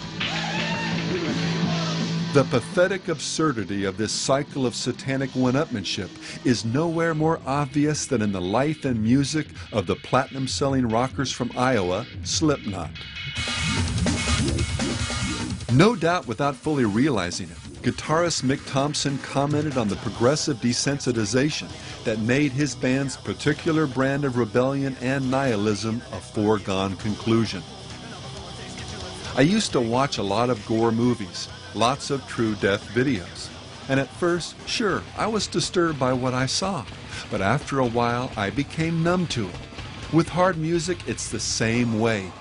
The pathetic absurdity of this cycle of satanic one-upmanship is nowhere more obvious than in the life and music of the platinum-selling rockers from Iowa, Slipknot. No doubt without fully realizing it, guitarist Mick Thompson commented on the progressive desensitization that made his band's particular brand of rebellion and nihilism a foregone conclusion. I used to watch a lot of gore movies, lots of true death videos, and at first, sure, I was disturbed by what I saw, but after a while I became numb to it. With hard music, it's the same way.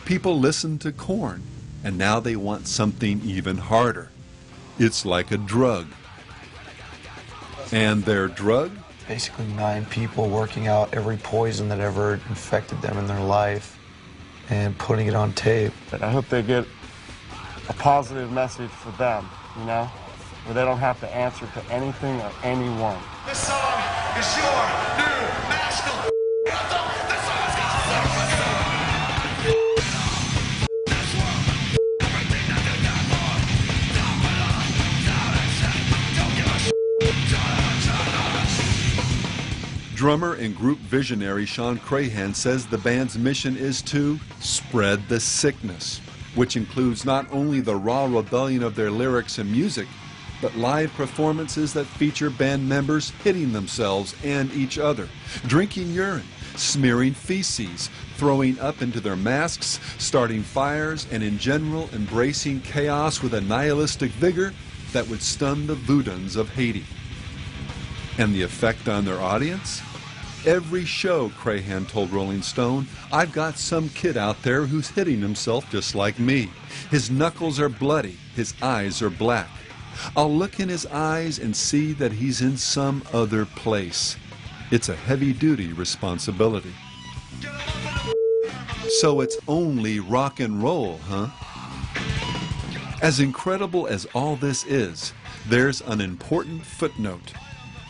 People listen to Korn, and now they want something even harder. It's like a drug. And their drug? Basically 9 people working out every poison that ever infected them in their life and putting it on tape. I hope they get a positive message for them, you know, where they don't have to answer to anything or anyone. This song is your new national anthem. This song is called Drummer and group visionary Sean Crahan says the band's mission is to spread the sickness, which includes not only the raw rebellion of their lyrics and music, but live performances that feature band members hitting themselves and each other, drinking urine, smearing feces, throwing up into their masks, starting fires, and in general embracing chaos with a nihilistic vigor that would stun the Voodooans of Haiti. And the effect on their audience? Every show, Crahan told Rolling Stone, I've got some kid out there who's hitting himself just like me. His knuckles are bloody, his eyes are black. I'll look in his eyes and see that he's in some other place. It's a heavy-duty responsibility. So it's only rock and roll, huh? As incredible as all this is, there's an important footnote.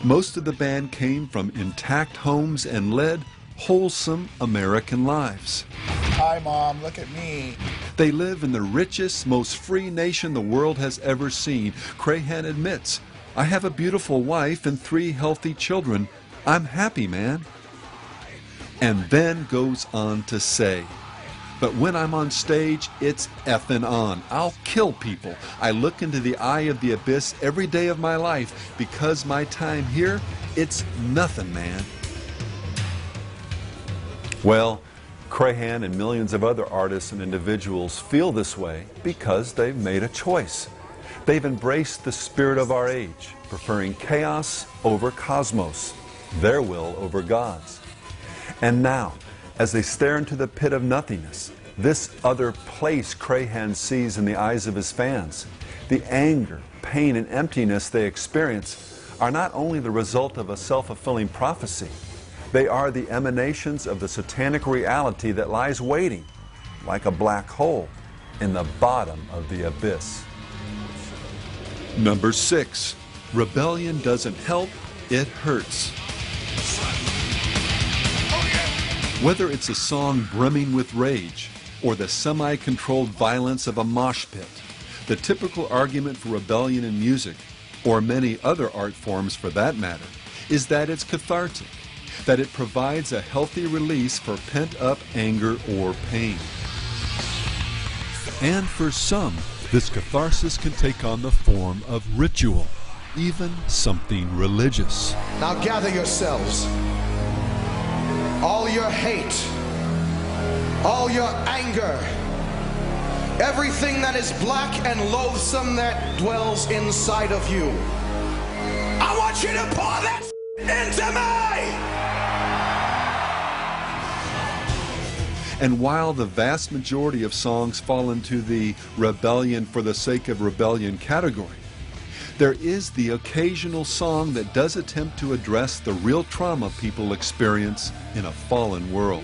Most of the band came from intact homes and led wholesome American lives. Hi, Mom, look at me. They live in the richest, most free nation the world has ever seen. Crahan admits, I have a beautiful wife and 3 healthy children. I'm happy, man. And then goes on to say, but when I'm on stage, it's effing on. I'll kill people. I look into the eye of the abyss every day of my life because my time here, it's nothing, man. Well, Crahan and millions of other artists and individuals feel this way because they've made a choice. They've embraced the spirit of our age, preferring chaos over cosmos, their will over God's. And now, as they stare into the pit of nothingness, this other place Crahan sees in the eyes of his fans, the anger, pain, and emptiness they experience are not only the result of a self-fulfilling prophecy, they are the emanations of the satanic reality that lies waiting, like a black hole, in the bottom of the abyss. Number 6, rebellion doesn't help, it hurts. Whether it's a song brimming with rage or the semi-controlled violence of a mosh pit, the typical argument for rebellion in music, or many other art forms for that matter, is that it's cathartic, that it provides a healthy release for pent-up anger or pain. And for some, this catharsis can take on the form of ritual, even something religious. Now gather yourselves. All your hate, all your anger, everything that is black and loathsome that dwells inside of you. I want you to pour that into me! And while the vast majority of songs fall into the rebellion for the sake of rebellion category, there is the occasional song that does attempt to address the real trauma people experience in a fallen world.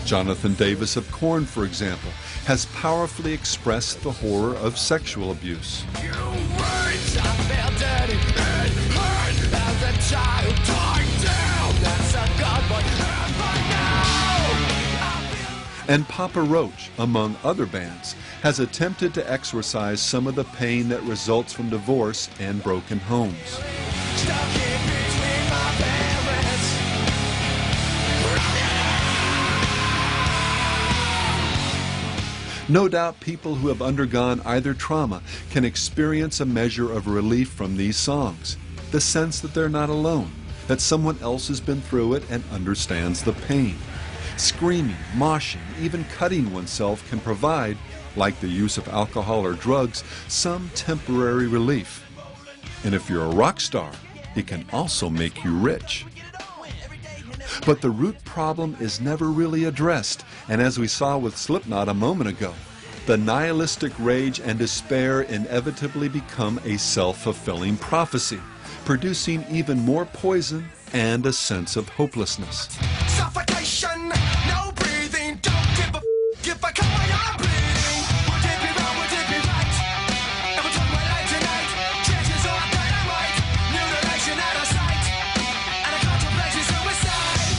Jonathan Davis of Korn, for example, has powerfully expressed the horror of sexual abuse. And Papa Roach, among other bands, has attempted to exorcise some of the pain that results from divorce and broken homes. No doubt people who have undergone either trauma can experience a measure of relief from these songs, the sense that they're not alone, that someone else has been through it and understands the pain. Screaming, moshing, even cutting oneself can provide, like the use of alcohol or drugs, some temporary relief. And if you're a rock star, it can also make you rich. But the root problem is never really addressed, and as we saw with Slipknot a moment ago, the nihilistic rage and despair inevitably become a self-fulfilling prophecy, producing even more poison and a sense of hopelessness. Suffocation, no breathing, don't give a if I come while I'm bleeding. Would it be wrong, would it be right? If I took my life tonight, chances are dynamite, mutilation out of sight, and I contemplate suicide.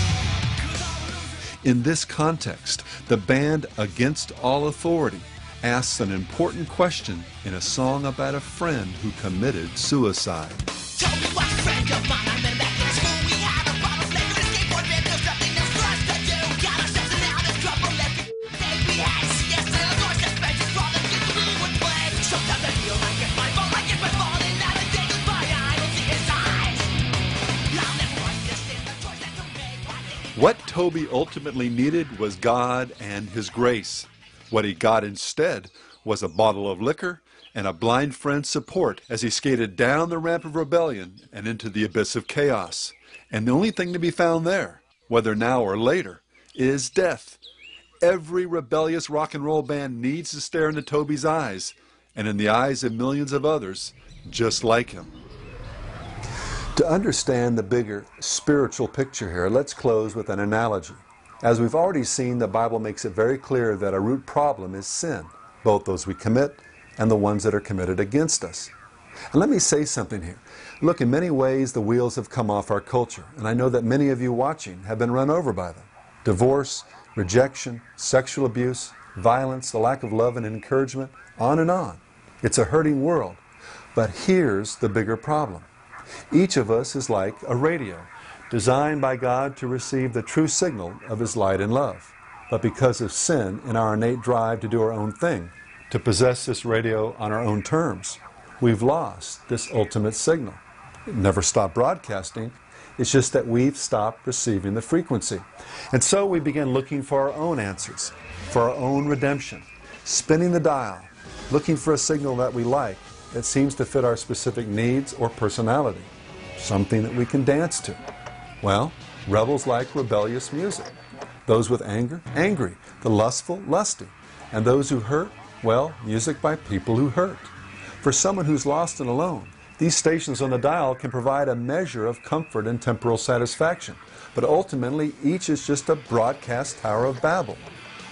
In this context, the band Against All Authority asks an important question in a song about a friend who committed suicide. Tell me what friend of mine I met back in school. We had a bottle flavor skateboard, man, there's nothing else for us to do. Got ourselves in out of trouble, left it we had. Yes, the doors suspension for the kids we would play. Sometimes I feel like it's my fault, like it's my fault, and now the day goes by, I don't see his eyes. I'll never understand the choice that you made. What Toby ultimately needed was God and His grace. What he got instead was a bottle of liquor and a blind friend's support as he skated down the ramp of rebellion and into the abyss of chaos. And the only thing to be found there, whether now or later, is death. Every rebellious rock and roll band needs to stare into Toby's eyes, and in the eyes of millions of others just like him. To understand the bigger spiritual picture here, let's close with an analogy. As we've already seen, the Bible makes it very clear that a root problem is sin, both those we commit and the ones that are committed against us. And let me say something here. Look, in many ways, the wheels have come off our culture, and I know that many of you watching have been run over by them. Divorce, rejection, sexual abuse, violence, the lack of love and encouragement, on and on. It's a hurting world. But here's the bigger problem. Each of us is like a radio, designed by God to receive the true signal of His light and love. But because of sin and our innate drive to do our own thing, to possess this radio on our own terms, we've lost this ultimate signal. It never stopped broadcasting, It's just that we've stopped receiving the frequency. And so we begin looking for our own answers, for our own redemption, spinning the dial, looking for a signal that we like, that seems to fit our specific needs or personality, something that we can dance to. Well, rebels like rebellious music. Those with anger, angry. The lustful, lusty. And those who hurt, well, music by people who hurt. For someone who's lost and alone, these stations on the dial can provide a measure of comfort and temporal satisfaction. But ultimately, each is just a broadcast Tower of Babel,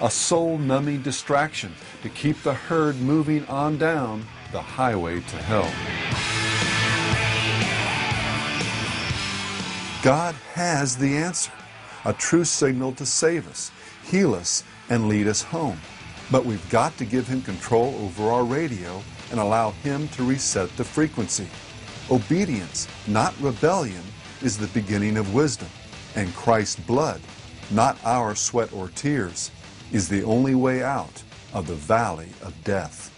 a soul-numbing distraction to keep the herd moving on down the highway to hell. God has the answer, a true signal to save us, heal us, and lead us home. But we've got to give Him control over our radio and allow Him to reset the frequency. Obedience, not rebellion, is the beginning of wisdom, and Christ's blood, not our sweat or tears, is the only way out of the valley of death.